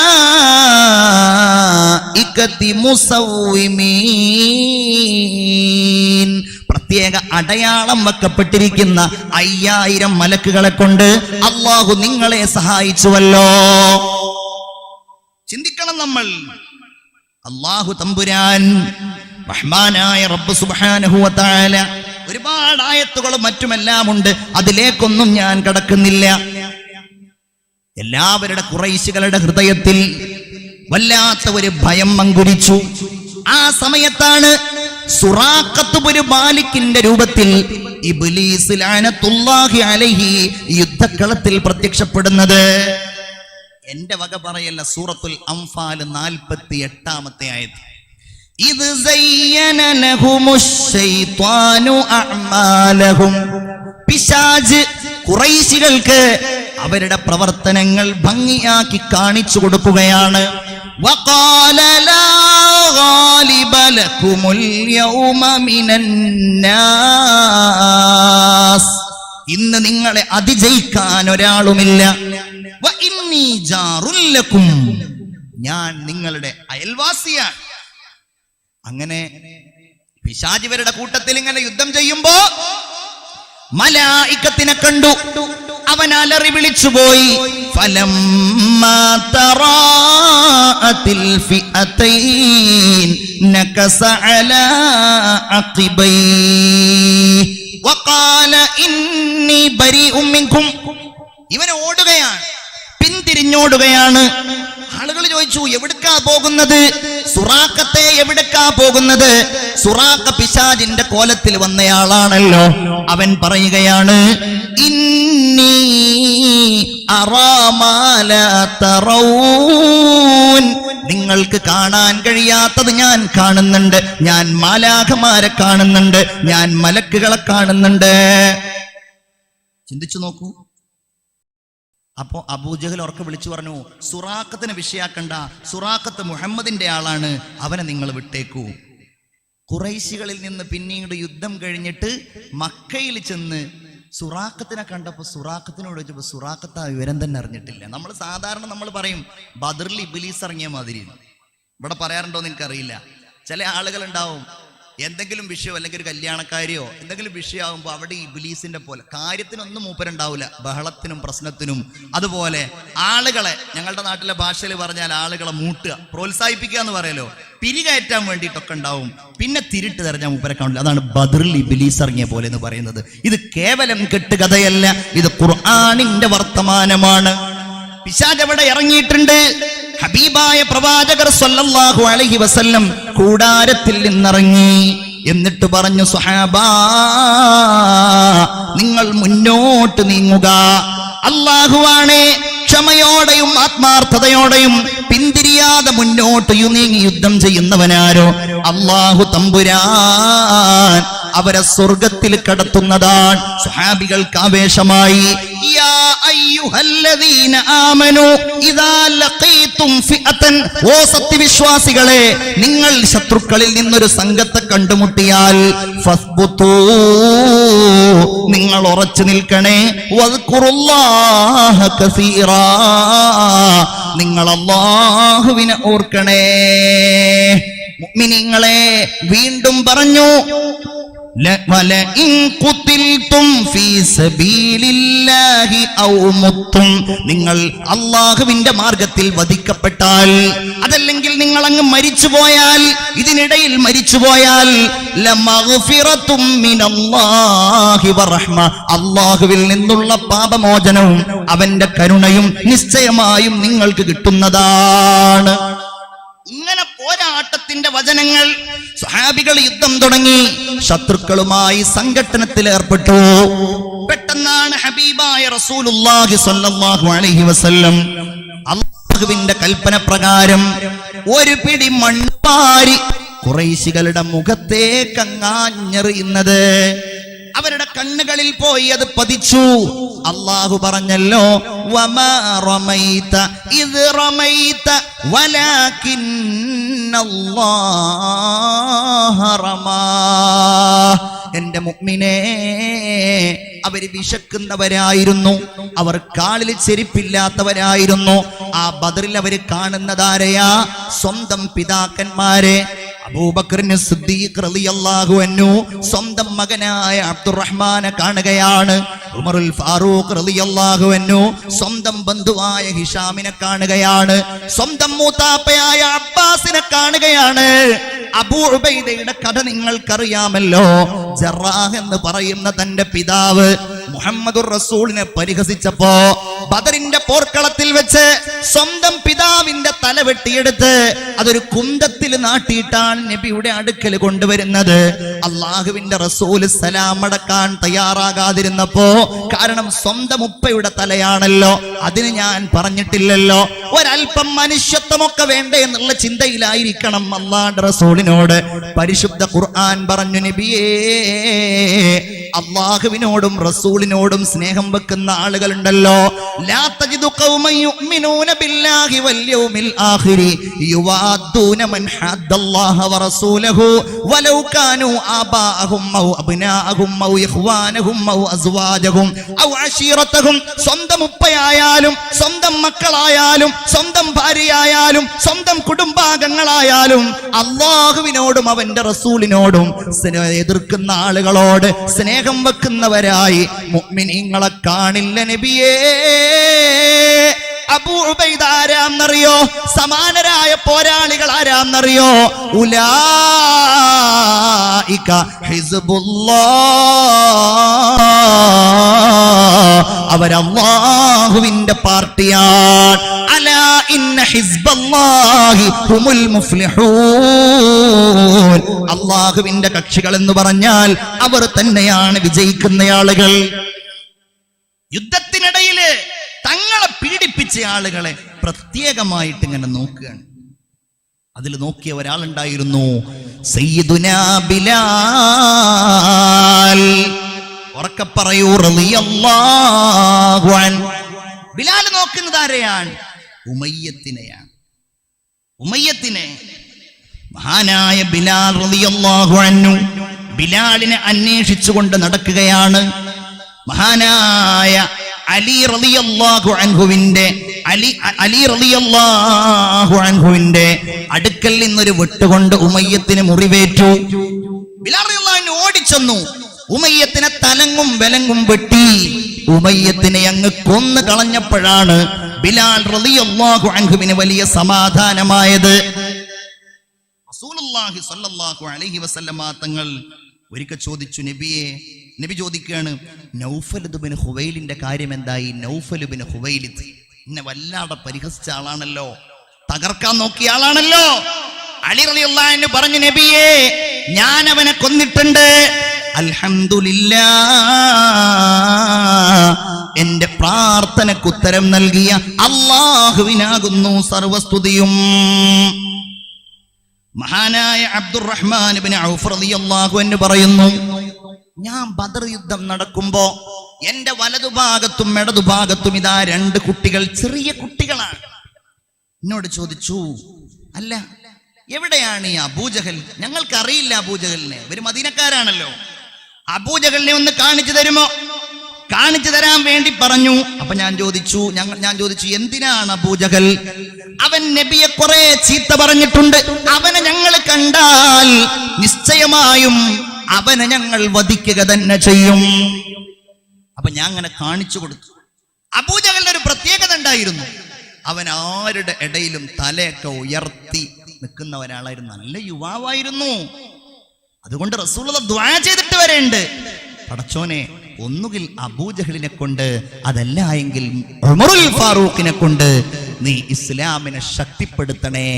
മുസവ്വിമീൻ. പ്രത്യേക അടയാളം വെക്കപ്പെട്ടിരിക്കുന്ന 5000 മലക്കുകളെ കൊണ്ട് അള്ളാഹു നിങ്ങളെ സഹായിച്ചുവല്ലോ. ചിന്തിക്കണം നമ്മൾ. അള്ളാഹു തമ്പുരാൻ റഹ്മാനായ റബ്ബ് സുബ്ഹാനഹു വ തആല ഒരുപാട് ആയത്തുകളും മറ്റുമെല്ലാം ഉണ്ട്. അതിലേക്കൊന്നും ഞാൻ കടക്കുന്നില്ല. എല്ലാവരുടെ ഖുറൈശികളുടെ ഹൃദയത്തിൽ വല്ലാത്ത ഒരു ഭയം അങ്കുരിച്ചു. ആ സമയത്താണ് സുറാഖത്ത് ഒരു മാലിക്കിന്റെ രൂപത്തിൽ ഇബ്ലീസ് ലഅനത്തുല്ലാഹി അലൈഹി യുദ്ധക്കളത്തിൽ പ്രത്യക്ഷപ്പെടുന്നത്. എന്റെ വക പറയല്ല, സൂറത്തുൽ അംഫാൽ 48-ാമത്തെ ആയത്ത്. ഇദ് സയ്യന ലഹുമുശ് ശൈത്വാനു അഅമാലഹും. പിശാച് ഖുറൈശികൾക്ക് അവരുടെ പ്രവർത്തനങ്ങൾ ഭംഗിയാക്കി കാണിച്ചു കൊടുക്കുകയാണ്. وقال لا غالب لكم اليوم من الناس. ഇന്ന് നിങ്ങളെ അതിജയിക്കാൻ ഒരാളുമില്ല. വഇന്നി ജാറുൽ ലക്കും. ഞാൻ നിങ്ങളുടെ അയൽവാസിയാണ്. അങ്ങനെ പിശാചിവരുടെ കൂട്ടത്തിൽ ഇങ്ങനെ യുദ്ധം ചെയ്യുമ്പോ മലായികത്തിനെ കണ്ടു. അവൻ അലറി വിളിച്ചുപോയി. ഫലമ്മാ തറാഅത്തിൽ ഫിഅതൈൻ നകസ അലാ അഖിബൈ വഖാല ഇന്നി ബരീഉം മിൻകും. ഇവൻ ഓടുകയാണ്, പിന്തിരിഞ്ഞോടുകയാണ്. ആളുകൾ ചോദിച്ചു, എവിടേക്കാ പോകുന്നത്? സുറാഖത്തെ എവിടേക്കാ പോകുന്നത്? സുറാഖ പിശാചിന്റെ കോലത്തിൽ വന്നയാളാണല്ലോ. അവൻ പറയുകയാണ്, ഇന്നി അറാ മാ ലാ തറൗൻ. നിങ്ങൾക്ക് കാണാൻ കഴിയാത്തത് ഞാൻ കാണുന്നുണ്ട്. ഞാൻ മാലാഖമാരെ കാണുന്നുണ്ട്, ഞാൻ മലക്കുകളെ കാണുന്നുണ്ട്. ചിന്തിച്ചു നോക്കൂ. അപ്പോ അബൂജഹൽ ഉറക്കെ വിളിച്ചു പറഞ്ഞു, സുറാഖത്തിനെ വിഷയാക്കണ്ട, സുറാഖത്ത് മുഹമ്മദിന്റെ ആളാണ്, അവനെ നിങ്ങൾ വിട്ടേക്കൂ. ഖുറൈശികളിൽ നിന്ന് പിന്നീട് യുദ്ധം കഴിഞ്ഞിട്ട് മക്കയിൽ ചെന്ന് സുറാഖത്തിനെ കണ്ടപ്പോൾ സുറാഖത്തിനോട് ചോദിച്ചപ്പോൾ സുറാഖത്ത് ആ വിവരം തന്നെ അറിഞ്ഞിട്ടില്ല. സാധാരണ നമ്മൾ പറയും ബദറിൽ ഇബ്ലീസ് ഇറങ്ങിയ മാതിരി. ഇവിടെ പറയാറുണ്ടോന്ന് എനിക്കറിയില്ല. ചില ആളുകൾ ഉണ്ടാവും, എന്തെങ്കിലും വിഷയം അല്ലെങ്കിൽ ഒരു കല്യാണക്കാരിയോ എന്തെങ്കിലും വിഷയമാകുമ്പോൾ അവിടെ ഇബ്ലീസിന്റെ പോലെ കാര്യത്തിനൊന്നും മൂപ്പരുണ്ടാവില്ല, ബഹളത്തിനും പ്രശ്നത്തിനും. അതുപോലെ ആളുകളെ, ഞങ്ങളുടെ നാട്ടിലെ ഭാഷയിൽ പറഞ്ഞാൽ ആളുകളെ മൂട്ടുക, പ്രോത്സാഹിപ്പിക്കുക എന്ന് പറയലോ, പിരികയറ്റാൻ വേണ്ടിയിട്ടൊക്കെ ഉണ്ടാവും. പിന്നെ തിരിട്ട് തെരഞ്ഞാൽ മൂപ്പരെ കാണില്ല. അതാണ് ബദറിൽ ഇബ്ലീസ് ഇറങ്ങിയ പോലെ എന്ന് പറയുന്നത്. ഇത് കേവലം കെട്ടുകഥയല്ല, ഇത് ഖുർആനിന്റെ വർത്തമാനമാണ്. പിശാച് അവിടെ ഇറങ്ങിയിട്ടുണ്ട്. ഹബീബായ പ്രവാചകർ സ്വല്ലല്ലാഹു അലൈഹി വസല്ലം കൂടാരത്തിൽ നിന്നിറങ്ങി. എന്നിട്ട് പറഞ്ഞു, സ്വഹാബാ, നിങ്ങൾ മുന്നോട്ട് നീങ്ങുക. അല്ലാഹുവാണ് ക്ഷമയോടെയും ആത്മാർത്ഥതയോടെയും പിന്തിരിയാതെ മുന്നോട്ട് നീങ്ങി യുദ്ധം ചെയ്യുന്നവനാരോ? അല്ലാഹു തമ്പുരാൻ. അവരെ സ്വർഗത്തിൽ കടത്തുന്നതാണ്. സ്വഹാബികൾക്ക് ആവേശമായി, യാ അയ്യുഹല്ലദീന ആമനൂ ഇദാ ലഖീതും ഫിഅതൻ, ഓ സത്യവിശ്വാസികളെ, നിങ്ങൾ ശത്രുക്കളിൽ നിന്നൊരു സംഘത്തെ കണ്ടുമുട്ടിയാൽ ഫസ്ബുതൂ, നിങ്ങൾ ഉറച്ചു നിൽക്കണേ, വദ്കുറുല്ലാഹ കസീറാ, നിങ്ങൾ അല്ലാഹുവിനെ ഓർക്കണേ. മുഅ്മിനീങ്ങളെ, വീണ്ടും പറഞ്ഞു, നിങ്ങൾ അള്ളാഹുവിന്റെ മാർഗത്തിൽ വധിക്കപ്പെട്ടാൽ, അതല്ലെങ്കിൽ നിങ്ങൾ അങ്ങ് മരിച്ചുപോയാൽ, ഇതിനിടയിൽ മരിച്ചുപോയാൽ, അള്ളാഹുവിൽ നിന്നുള്ള പാപമോചനവും അവന്റെ കരുണയും നിശ്ചയമായും നിങ്ങൾക്ക് കിട്ടുന്നതാണ്. ഇങ്ങനെ പോരാട്ടത്തിന്റെ വചനങ്ങൾ. സ്വഹാബികൾ യുദ്ധം തുടങ്ങി, ശത്രുക്കളുമായി സംഘട്ടനത്തിൽ ഏർപ്പെട്ടു. പെട്ടെന്നാണ് ഹബീബായ റസൂലുള്ളാഹി സ്വല്ലല്ലാഹു അലൈഹി വസല്ലം അല്ലാഹുവിന്റെ കൽപ്പന പ്രകാരം ഒരു പിടി മണ്ണ് വാരി ഖുറൈശികളുടെ മുഖത്തേക്കങ്ങാഞ്ഞെറിയുന്നത്. അവരുടെ കണ്ണുകളിൽ പോയി അത് പതിച്ചു. അല്ലാഹു പറഞ്ഞല്ലോ, വമാ റമൈത ഇദ് റമൈത വലാകിന്നല്ലാഹ റമാ. എന്റെ മുഅ്മിനേ, അവര് വിശക്കുന്നവരായിരുന്നു, അവർ കാലിൽ ചെരുപ്പില്ലാത്തവരായിരുന്നു. ആ ബദറിൽ അവര് കാണുന്നതാരെയാ? സ്വന്തം പിതാക്കന്മാരെ. അബൂബക്കറിന് സിദ്ദീഖ് റളിയല്ലാഹു അൻഹു സ്വന്തം മകനായ അബ്ദുറഹ്മാനെ കാണുകയാണ്. ഉമറുൽ ഫാറൂഖ് റളിയല്ലാഹു അൻഹു സ്വന്തം ബന്ധുവായ ഹിഷാമിനെ കാണുകയാണ്. സ്വന്തം മൂത്താപ്പയായ അബ്ബാസിനെ കാണുകയാണ്. അബൂ ഉബൈദയുടെ കഥ നിങ്ങൾക്കറിയാമല്ലോ. ജറാഹ് എന്ന് പറയുന്ന തന്റെ പിതാവ് മുഹമ്മദുർ റസൂലിനെ പരിഹസിച്ചപ്പോ ബദറിന്റെ പോർക്കളത്തിൽ വെച്ച് സ്വന്തം പിതാവിന്റെ തല വെട്ടിയെടുത്ത് അതൊരു കുന്തത്തിൽ നാട്ടിയിട്ടാണ് നബിയുടെ അടുക്കൽ കൊണ്ടുവരുന്നത്. അള്ളാഹുവിന്റെ റസൂൽ സലാം അടക്കാൻ തയ്യാറാകാതിരുന്നപ്പോ, കാരണം സ്വന്തം ഉപ്പയുടെ തലയാണല്ലോ, അതിന് ഞാൻ പറഞ്ഞിട്ടില്ലല്ലോ, ഒരൽപ്പം മനുഷ്യത്വമൊക്കെ വേണ്ടേ എന്നുള്ള ചിന്തയിലായിരിക്കണം അള്ളാഹുവിന്റെ റസൂലിനോട് പരിശുദ്ധ ഖുർആൻ പറഞ്ഞു, നബിയേ, അള്ളാഹുവിനോടും റസൂലിനോടും സ്നേഹം വെക്കുന്ന ആളുകളുണ്ടല്ലോ, ലാ തജിദു ഖൗമൻ യുഅ്മിനൂന ബില്ലാഹി വൽ യൗമിൽ ആഖിരി യുവാദ്ദൂന മൻ ഹദ്ദല്ലാഹ വറസൂലഹു വലൗ കാനൂ ആബാഅഹും ഔ അബ്നാഅഹും ഔ ഇഖ്വാനഹും ഔ അസ്വാജഹും ഔ അശീറതഹും. സ്വന്തം ഉപ്പയായാലും സ്വന്തം മക്കളായാലും സ്വന്തം ഭാര്യയായാലും സ്വന്തം കുടുംബാംഗങ്ങളായാലും അള്ളാഹുവിനോടും അവന്റെ റസൂലിനോടും എതിർക്കുന്ന ആളുകളോട് സ്നേഹം വെക്കുന്നവരായി മുഅ്മിനീങ്ങളെ കാണില്ല നബിയേ. അബൂ ഉബൈദ ആരാന്നറിയോ? സമാനരായ പോരാളികൾ ആരാന്നറിയോ? ഉലൈക ഹിസ്ബുല്ലാഹ്, അവരല്ലാഹുവിന്റെ പാർട്ടിയാണ്. അലാ ഇന്ന ഹിസ്ബല്ലാഹി ഹുമുൽ മുഫ്ലിഹൂൻ, അല്ലാഹുവിന്റെ കക്ഷികൾ എന്ന് പറഞ്ഞാൽ അവർ തന്നെയാണ് വിജയിക്കുന്ന ആളുകൾ. യുദ്ധത്തിനിടയില് തങ്ങളെ പീഡിപ്പിച്ച ആളുകളെ പ്രത്യേകമായിട്ട് ഇങ്ങനെ നോക്കുകയാണ്. അതിൽ നോക്കിയ ഒരാളുണ്ടായിരുന്നു, സയ്യിദുനാ ബിലാൽ. ഉറക്കെ പറയൂ, റളിയല്ലാഹു അൻഹു. ബിലാൽ നോക്കുന്നത് ആരെയാണ്? ഉമയ്യത്തിനെയാണ്. ഉമയ്യത്തിനെ. മഹാനായ ബിലാൽ റളിയല്ലാഹു അൻഹു ബിലാലിനെ അന്വേഷിച്ചുകൊണ്ട് നടക്കുകയാണ്. മഹാനായ അലി റളിയല്ലാഹു അൻഹുവിന്റെ അടുക്കൽ നിന്നൊരു വെട്ടുകൊണ്ട് ഉമയ്യത്തിന് മുറിവേറ്റു. ബിലാൽ റളിയല്ലാഹു അൻഹു ഓടിച്ചെന്നു. ഉമയ്യത്തിനെ തലങ്ങും വിലങ്ങും വെട്ടി ഉമയ്യത്തിനെ അങ്ങ് കൊന്നു കളഞ്ഞപ്പോഴാണ് ബിലാൽ റളിയല്ലാഹു അൻഹുവിന് വലിയ സമാധാനമായത്. റസൂലുള്ളാഹി സ്വല്ലല്ലാഹു അലൈഹി വസല്ലമ തങ്ങൾ ഒരിക്കൽ ചോദിച്ചു, നബിയെ. നബി ചോദിക്കുകയാണ്, നൗഫൽ ഇബ്നു ഖുവൈലിന്റെ കാര്യം എന്തായി? നൗഫൽ ഇബ്നു ഖുവൈലിദ് എന്നെ വല്ലാതെ പരിഹസിച്ച ആളാണല്ലോ, തകർക്കാൻ നോക്കിയ ആളാണല്ലോ. അലി റളിയല്ലാഹു അൻഹു പറഞ്ഞു, നബിയെ, ഞാൻ അവനെ കൊന്നിട്ടുണ്ട്. അൽഹംദുലില്ലാഹ്, എന്റെ പ്രാർത്ഥനക്ക് ഉത്തരം നൽകിയ അല്ലാഹുവിനാകുന്നു സർവസ്തുതിയും. മഹാനായ അബ്ദുറഹ്മാൻ ഇബ്നു ഔഫ് റളിയല്ലാഹു അൻഹു പറയുന്നു, ഞാൻ ബദർ യുദ്ധം നടക്കുമ്പോ എന്റെ വലതുഭാഗത്തും ഇടതുഭാഗത്തും ഇതാ 2 കുട്ടികൾ, ചെറിയ കുട്ടികളാണ്. എന്നോട് ചോദിച്ചു, അല്ല എവിടെയാണ് ഈ അബൂജഹൽ? ഞങ്ങൾക്കറിയില്ല അബൂജഹലിനെ, ഇവര് മദീനക്കാരാണല്ലോ. അബൂജഹലിനെ ഒന്ന് കാണിച്ചു തരുമോ? കാണിച്ചു തരാൻ വേണ്ടി പറഞ്ഞു. അപ്പൊ ഞാൻ ചോദിച്ചു എന്തിനാണ് അബൂജഹൽ? അവൻ നബിയെ കുറെ ചീത്ത പറഞ്ഞിട്ടുണ്ട്. അവനെ ഞങ്ങൾ കണ്ടാൽ നിശ്ചയമായും അവനെ ഞങ്ങൾ വധിക്കുക തന്നെ ചെയ്യും. അപ്പൊ ഞാൻ അങ്ങനെ കാണിച്ചു കൊടുത്തു. അബൂജഹലിന്റെ ഒരു പ്രത്യേകത ഉണ്ടായിരുന്നു. അവൻ ആരുടെ ഇടയിലും തലയൊക്കെ ഉയർത്തി നിൽക്കുന്ന ഒരാളായിരുന്നു. നല്ല യുവാവായിരുന്നു. അതുകൊണ്ട് റസൂലുള്ളാഹി ദുആ ചെയ്തിട്ട് വരെയുണ്ട്, പടച്ചോനെ ഒന്നുകിൽ അബൂജഹലിനെ കൊണ്ട്, അതല്ല എങ്കിൽ ഉമറുൽ ഫാറൂഖിനെ കൊണ്ട് നീ ഇസ്ലാമിനെ ശക്തിപ്പെടുത്തണേ.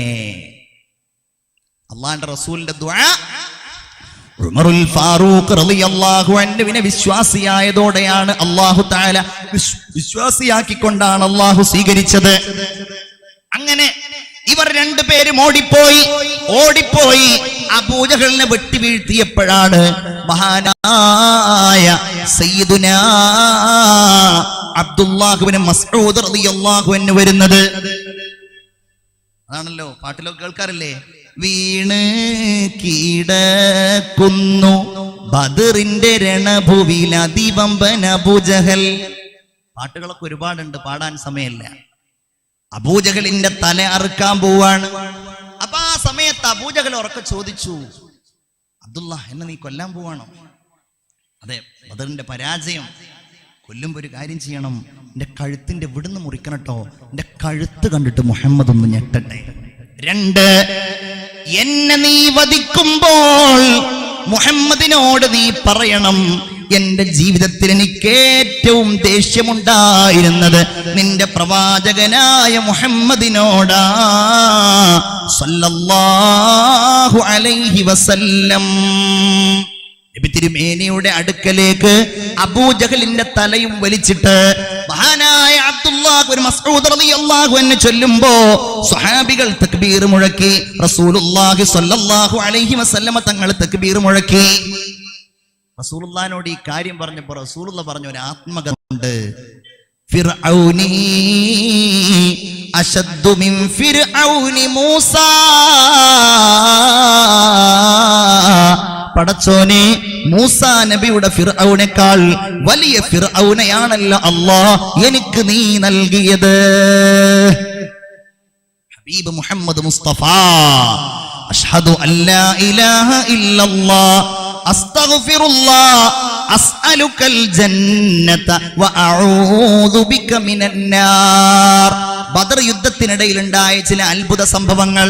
അല്ലാഹുവിന്റെ റസൂലിന്റെ ദുആ ഉമറുൽ ഫാറൂഖ് റളിയല്ലാഹു അൻഹുവിനെ വിശ്വാസിയായതോടെയാണ് അല്ലാഹു തആല വിശ്വാസിയാക്കിക്കൊണ്ടാണ് അല്ലാഹു സ്വീകരിച്ചത്. അങ്ങനെ ഇവർ 2 പേരും ഓടിപ്പോയി അബൂജഹലിനെ വെട്ടി വീഴ്ത്തിയപ്പോഴാണ് മഹാനായ സയ്യിദുനാ അബ്ദുല്ലാഹ് ഇബ്നു മസ്ഊദ് റളിയല്ലാഹു അൻഹു വരുന്നത്. അതാണല്ലോ പാട്ടിലൊക്കെ കേൾക്കാറില്ലേ, വീണ് കീടക്കുന്നു ബദറിന്റെ രണഭൂവിൽ അതിവമ്പൻ അബൂജഹൽ. പാട്ടുകളൊക്കെ ഒരുപാടുണ്ട്, പാടാൻ സമയമില്ല. അബൂജഹലിന്റെ തല അറുക്കാൻ പോവാണ്. അപ്പൊ ആ സമയത്ത് അബൂജഹൽ ഉറക്കെ ചോദിച്ചു, അബ്ദുള്ള എന്നെ നീ കൊല്ലാൻ പോവാണോ? അതെ, ബദറിന്റെ പരാജയം കൊല്ലുമ്പോ ഒരു കാര്യം ചെയ്യണം, എന്റെ കഴുത്തിന്റെ വിടുന്ന് മുറിക്കണട്ടോ, എന്റെ കഴുത്ത് കണ്ടിട്ട് മുഹമ്മദ് ഒന്ന് ഞെട്ടട്ടെ. 2, എന്നെ നീ വധിക്കുമ്പോൾ മുഹമ്മദിനോട് നീ പറയണം, എന്റെ ജീവിതത്തിൽ എനിക്ക് ഏറ്റവും ദേഷ്യമുണ്ടായിരുന്നത് നിന്റെ പ്രവാചകനായ മുഹമ്മദിനോടാ സല്ലല്ലാഹു അലൈഹി വസല്ലം. നബി തിരുമേനിയുടെ അടുക്കലേക്ക് അബൂജഹലിന്റെ തലയും വലിച്ചിട്ട് മഹാനായ അബ്ദുല്ലാഹ് ഇബ്നു മസ്ഊദ് റളിയല്ലാഹു അൻഹു ചൊല്ലുമ്പോ സ്വഹാബികൾ തക്ബീർ മുഴക്കി. റസൂലുള്ളാഹി സ്വല്ലല്ലാഹു അലൈഹി വസല്ലമ തങ്ങൾ തക്ബീർ മുഴക്കി. റസൂലുള്ളാഹിനോട് ഈ കാര്യം പറഞ്ഞപ്പോ റസൂലുള്ളാഹി പറഞ്ഞ ഒരു ആത്മകഥയുണ്ട്, ഫിർഔനി അശദ്ദു മിൻ ഫിർഔനി മൂസാ. പടച്ചോനെ, മൂസാ നബിയുടെ ഫിർഔനേക്കാൾ വലിയ ഫിർഔനെയാണല്ലോ അല്ലാഹ് എനിക്ക് നീ നൽകിയത്. ഹബീബ് മുഹമ്മദ് മുസ്തഫ അഷ്ഹദു അല്ലാ ഇലാഹ ഇല്ലല്ലാഹ് അസ്തഗ്ഫിറുല്ലാഹ് അസ്അലുകൽ ജന്നത വഅഊദു ബിക മിനന്നാർ. ബദർ യുദ്ധത്തിനിടയിൽ ഉണ്ടായ ചില അത്ഭുത സംഭവങ്ങൾ.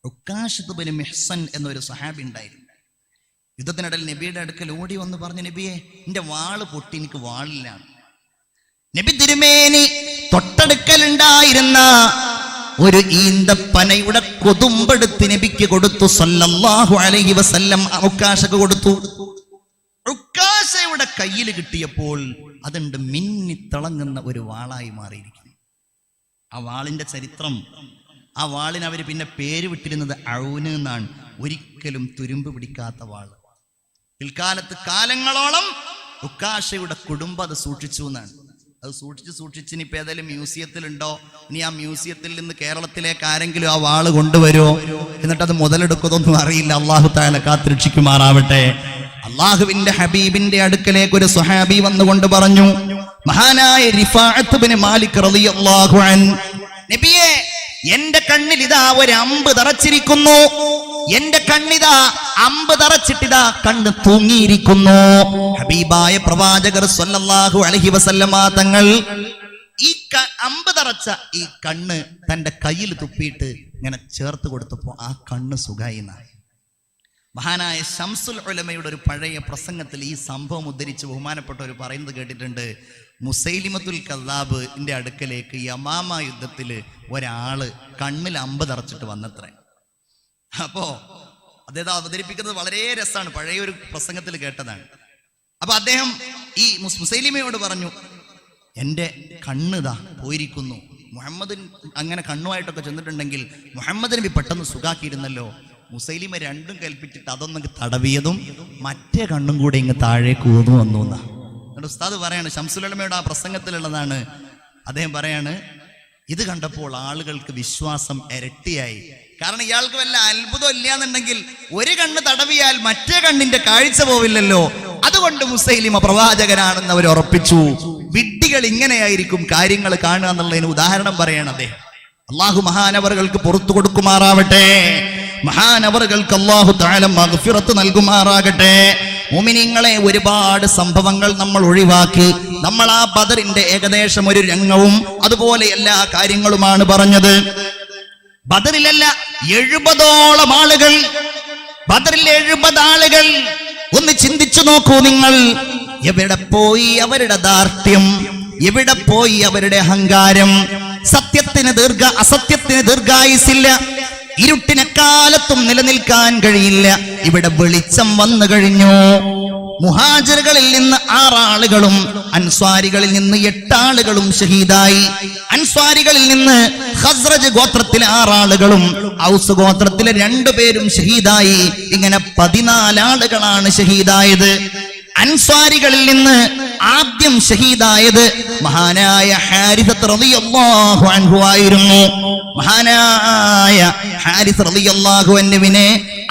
ഉക്കാശത്ത് ബിൻ മിഹ്സൻ എന്നൊരു സഹാബി ഉണ്ടായിരുന്നു. യുദ്ധത്തിനിടയിൽ നബിയുടെ അടുക്കൽ ഓടി വന്ന് പറഞ്ഞു, നബിയെ എന്റെ വാള് പൊട്ടി, എനിക്ക് വാളില്ല. നബി തിരുമേനി തൊട്ടടുക്കലുണ്ടായിരുന്ന ഒരു ഈന്തപ്പനയുടെ കൊതുമ്പെടുത്ത് നബിക്ക് കൊടുത്തു സല്ലല്ലാഹു അലൈഹി വസല്ലം. ഉക്കാശക്ക് കൊടുത്തു. ഉക്കാശയുടെ കയ്യിൽ കിട്ടിയപ്പോൾ അതുണ്ട് മിന്നി തിളങ്ങുന്ന ഒരു വാളായി മാറിയിരിക്കുന്നു. ആ വാളിന്റെ ചരിത്രം, ആ വാളിന് അവര് പിന്നെ പേര് വിട്ടിരുന്നത് ഔന് എന്നാണ്. ഒരിക്കലും തുരുമ്പ് പിടിക്കാത്ത വാള്. പിൽക്കാലത്ത് കാലങ്ങളോളം ഉക്കാശയുടെ കുടുംബം അത് സൂക്ഷിച്ചു എന്നാണ്. അത് സൂക്ഷിച്ച് ഇനിയിപ്പോ ഏതായാലും മ്യൂസിയത്തിലുണ്ടോ, ഇനി ആ മ്യൂസിയത്തിൽ നിന്ന് കേരളത്തിലേക്ക് ആരെങ്കിലും ആ വാള് കൊണ്ടുവരുമോ, എന്നിട്ട് അത് മുതലെടുക്കുന്നതൊന്നും അറിയില്ല. അള്ളാഹു തആല കാത്തുരക്ഷിക്കുമാറാവട്ടെ. അള്ളാഹുവിന്റെ ഹബീബിന്റെ അടുക്കലേക്ക് ഒരു സ്വഹാബി വന്നുകൊണ്ട് പറഞ്ഞു, മഹാനായ റിഫാഅത്ത് ബിൻ മാലിക് റളിയല്ലാഹു അൻഹു, നബിയെ എന്റെ കണ്ണിൽ ഇതാ ഒരു അമ്പ് തറച്ചിരിക്കുന്നു. എന്റെ കണ്ണിതാ അമ്പ് തറച്ചിട്ടിതാ കണ്ണ് തൂങ്ങിയിരിക്കുന്നു. ഹബീബായ പ്രവാചകർ സ്വല്ലല്ലാഹു അലൈഹി വസല്ലമ തങ്ങൾ ഈ അമ്പ് തറച്ച ഈ കണ്ണ് തന്റെ കയ്യിൽ തുപ്പിയിട്ട് ഇങ്ങനെ ചേർത്ത് കൊടുത്തപ്പോ ആ കണ്ണ് സുഖായിന്നായി. മഹാനായ ശംസുൽ ഉലമയുടെ ഒരു പഴയ പ്രസംഗത്തിൽ ഈ സംഭവം ഉദ്ധരിച്ച് ബഹുമാനപ്പെട്ടവർ പറയുന്നത് കേട്ടിട്ടുണ്ട്. മുസൈലിമത്തുൽ കദ്ദാബിന്റെ അടുക്കലേക്ക് യമാമ യുദ്ധത്തില് ഒരാള് കണ്ണിൽ അമ്പ് തറച്ചിട്ട് വന്നത്രേ. അപ്പോ അദ്ദേഹം അവതരിപ്പിക്കുന്നത് വളരെ രസമാണ്, പഴയ ഒരു പ്രസംഗത്തിൽ കേട്ടതാണ്. അപ്പൊ അദ്ദേഹം ഈ മുസൈലിമയോട് പറഞ്ഞു, എന്റെ കണ്ണിതാ പോയിരിക്കുന്നു, മുഹമ്മദ് അങ്ങനെ കണ്ണുമായിട്ടൊക്കെ ചെന്നിട്ടുണ്ടെങ്കിൽ മുഹമ്മദ് നബി പെട്ടെന്ന് സുഖാക്കിയിരുന്നല്ലോ. മുസൈലിമ രണ്ടും കൽപ്പിച്ചിട്ട് അതൊന്നൊക്കെ തടവിയതും മറ്റേ കണ്ണും കൂടെ ഇങ്ങ് താഴേക്ക് ഊന്നു വന്നു എന്നാ. എന്നിട്ട് ഉസ്താദ് പറയാണ്, ശംസുൽ ഉലമയുടെ ആ പ്രസംഗത്തിലുള്ളതാണ്. അദ്ദേഹം പറയാണ്, ഇത് കണ്ടപ്പോൾ ആളുകൾക്ക് വിശ്വാസം ഇരട്ടിയായി. കാരണം ഇയാൾക്ക് വല്ല അത്ഭുതം ഇല്ല എന്നുണ്ടെങ്കിൽ ഒരു കണ്ണ് തടവിയാൽ മറ്റേ കണ്ണിന്റെ കാഴ്ച പോവില്ലല്ലോ. അതുകൊണ്ട് മുസൈലിമ പ്രവാചകനാണെന്ന് അവർ ഉറപ്പിച്ചു. വിഡ്ഢികൾ ഇങ്ങനെയായിരിക്കും കാര്യങ്ങൾ കാണുക എന്നുള്ളതിന് ഉദാഹരണം പറയണം അദ്ദേഹം. അള്ളാഹു മഹാനവറുകൾക്ക് പുറത്തു കൊടുക്കുമാറാവട്ടെ. മഹാനവറുകൾക്ക് അള്ളാഹു തആല മഗ്ഫിറത്ത് നൽകുമാറാകട്ടെ. മുഅ്മിനീങ്ങളെ, ഒരുപാട് സംഭവങ്ങൾ നമ്മൾ ഒഴിവാക്കി. നമ്മൾ ആ ബദറിന്റെ ഏകദേശം ഒരു രംഗവും അതുപോലെ എല്ലാ കാര്യങ്ങളുമാണ് പറഞ്ഞത്. ബദറിലല്ല 70ഓളം ആളുകൾ, ബദറിൽ 70 ആളുകൾ. ഒന്ന് ചിന്തിച്ചു നോക്കൂ നിങ്ങൾ. എവിടെ പോയി അവരുടെ ദാർഢ്യം? എവിടെ പോയി അവരുടെ അഹങ്കാരം? സത്യത്തിന് അസത്യത്തിന് ദീർഘായുസില്ല. ഇരുട്ടിനെക്കാലത്തും നിലനിൽക്കാൻ കഴിയില്ല. ഇവിടെ വെളിച്ചം വന്നു കഴിഞ്ഞു. മുഹാജിറുകളിൽ നിന്ന് 6 ആളുകളും അൻസ്വാരികളിൽ നിന്ന് 8 ആളുകളും ഷഹീദായി. അൻസ്വാരികളിൽ നിന്ന് ഖസ്റജ് ഗോത്രത്തിലെ 6 ആളുകളും ഔസ് ഗോത്രത്തിലെ 2 പേരും ഷഹീദായി. ഇങ്ങനെ 14 ആളുകളാണ് ഷഹീദായത്. അൻസ്വാരികളിൽ നിന്ന് ആദ്യം ഷഹീദായത് മഹാനായ ഹാരിസത്ത് റളിയല്ലാഹു അൻഹു ആയിരുന്നു. മഹാനായ ഹാരിസ് റളിയല്ലാഹു അൻഹുവിനെ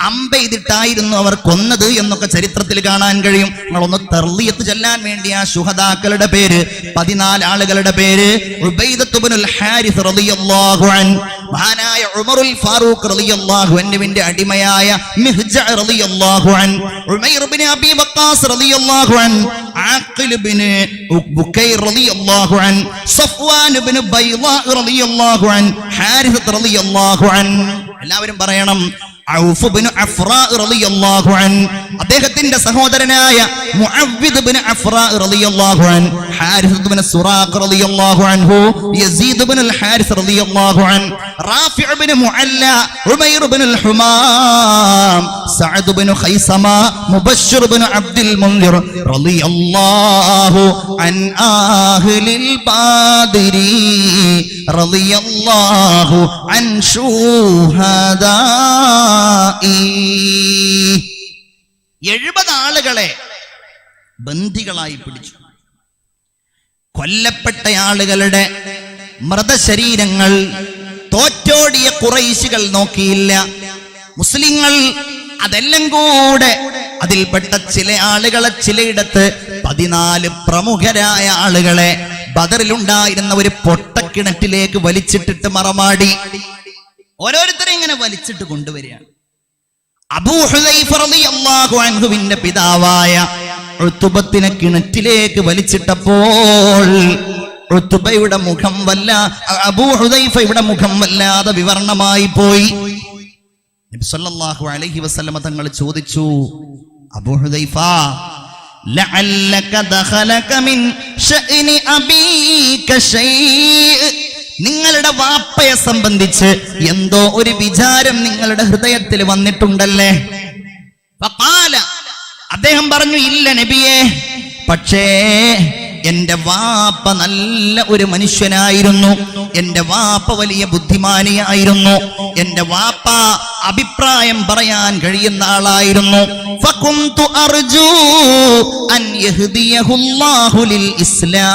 അമ്പെയ്തിട്ടായിരുന്നു അവർ കൊന്നത് എന്നൊക്കെ ചരിത്രത്തിൽ കാണാൻ കഴിയും. നിങ്ങളൊന്ന് തർലിയത്ത് ചൊല്ലാൻ വേണ്ടി ആ ശുഹദാക്കളുടെ പേര്, 14 ആളുകളുടെ പേര്: ഉബൈദത്ത് ഇബ്നുൽ ഹാരിസ് റളിയല്ലാഹു അൻഹു, മഹാനായ ഉമറുൽ ഫാറൂഖ് റളിയല്ലാഹു അൻഹുവിന്റെ അടിമയായ മിഹ്ജ റളിയല്ലാഹു അൻഹു, ഉമൈർ ഇബ്നു അബീ വഖാസ് റളിയല്ലാഹു അൻഹു, ആഖിൽ ഇബ്നു ബുക്കൈർ റളിയല്ലാഹു അൻഹു, സഫ്വാൻ ഇബ്നു ബൈളാ റളിയല്ലാഹു അൻഹു, ഹാരിസ് റളിയല്ലാഹു അൻഹു. എല്ലാവരും പറയണം. ഔഫ് ഇബ്നു അഫ്റാ റളിയല്ലാഹു അൻഹു, അദ്ദേഹത്തിന്റെ സഹോദരനായ മുഅവ്വിദ് ഇബ്നു അഫ്റാ റളിയല്ലാഹു അൻഹു, ഹാരിസ് ഇബ്നു സുറാഖ് റളിയല്ലാഹു അൻഹു, യസീദ് ഇബ്നുൽ ഹാരിസ് റളിയല്ലാഹു അൻഹു, റാഫി' ഇബ്നു മുഅല്ല, ഉമൈർ ഇബ്നുൽ ഹുമാം, സഅദ് ഇബ്നു ഖൈസമ, മുബശ്ശിർ ഇബ്നു അബ്ദുൽ മുൻദിർ റളിയല്ലാഹു അൻ ആഹ്ലിൽ ബാദിരി റളിയല്ലാഹു അൻ ശുഹദാ. 70 ആളുകളെ ബന്ദികളായി പിടിച്ചു. കൊല്ലപ്പെട്ട ആളുകളുടെ മൃതശരീരങ്ങൾ തോറ്റോടിയ ഖുറൈശികൾ നോക്കിയില്ല. മുസ്ലിങ്ങൾ അതെല്ലാം കൂടെ അതിൽപ്പെട്ട ചില ആളുകളെ ചിലയിടത്ത് 14 പ്രമുഖരായ ആളുകളെ ബദറിലുണ്ടായിരുന്ന ഒരു പൊട്ടക്കിണറ്റിലേക്ക് വലിച്ചിട്ടിട്ട് മറമാടി. ഓരോരുത്തരെ ഇങ്ങനെ വലിച്ചിട്ട് കൊണ്ടുവരികയാണ്. അബൂ ഹുദൈഫ റളിയല്ലാഹു അൻഹുവിന്റെ പിതാവായ ഉത്ബത്തിനെ കിണറ്റിലേക്ക് വലിച്ചിട്ടപ്പോൾ ഉത്ബയുടെ മുഖം അബൂ ഹുദൈഫയുടെ മുഖം വല്ലാതെ വിവർണമായി പോയി. നബി സല്ലല്ലാഹു അലൈഹി വസല്ലമ തങ്ങൾ ചോദിച്ചു, അബൂ ഹുദൈഫ, ലഅല്ലക ദഖലക മിൻ ശഅനി അബീക ശൈഅ, നിങ്ങളുടെ വാപ്പയെ സംബന്ധിച്ച് എന്തോ ഒരു വിചാരം നിങ്ങളുടെ ഹൃദയത്തിൽ വന്നിട്ടുണ്ടല്ലേ? ഫഖാല, അദ്ദേഹം പറഞ്ഞു, ഇല്ല നബിയേ, പക്ഷേ എന്റെ വാപ്പ നല്ല ഒരു മനുഷ്യനായിരുന്നു. എന്റെ വാപ്പ വലിയ ബുദ്ധിമാനിയായിരുന്നു. എന്റെ വാപ്പ അഭിപ്രായം പറയാൻ കഴിയുന്ന ആളായിരുന്നു. ഫകുന്തു അർജു അൻ യഹ്ദിയഹുല്ലാഹു ലിൽ ഇസ്ലാം,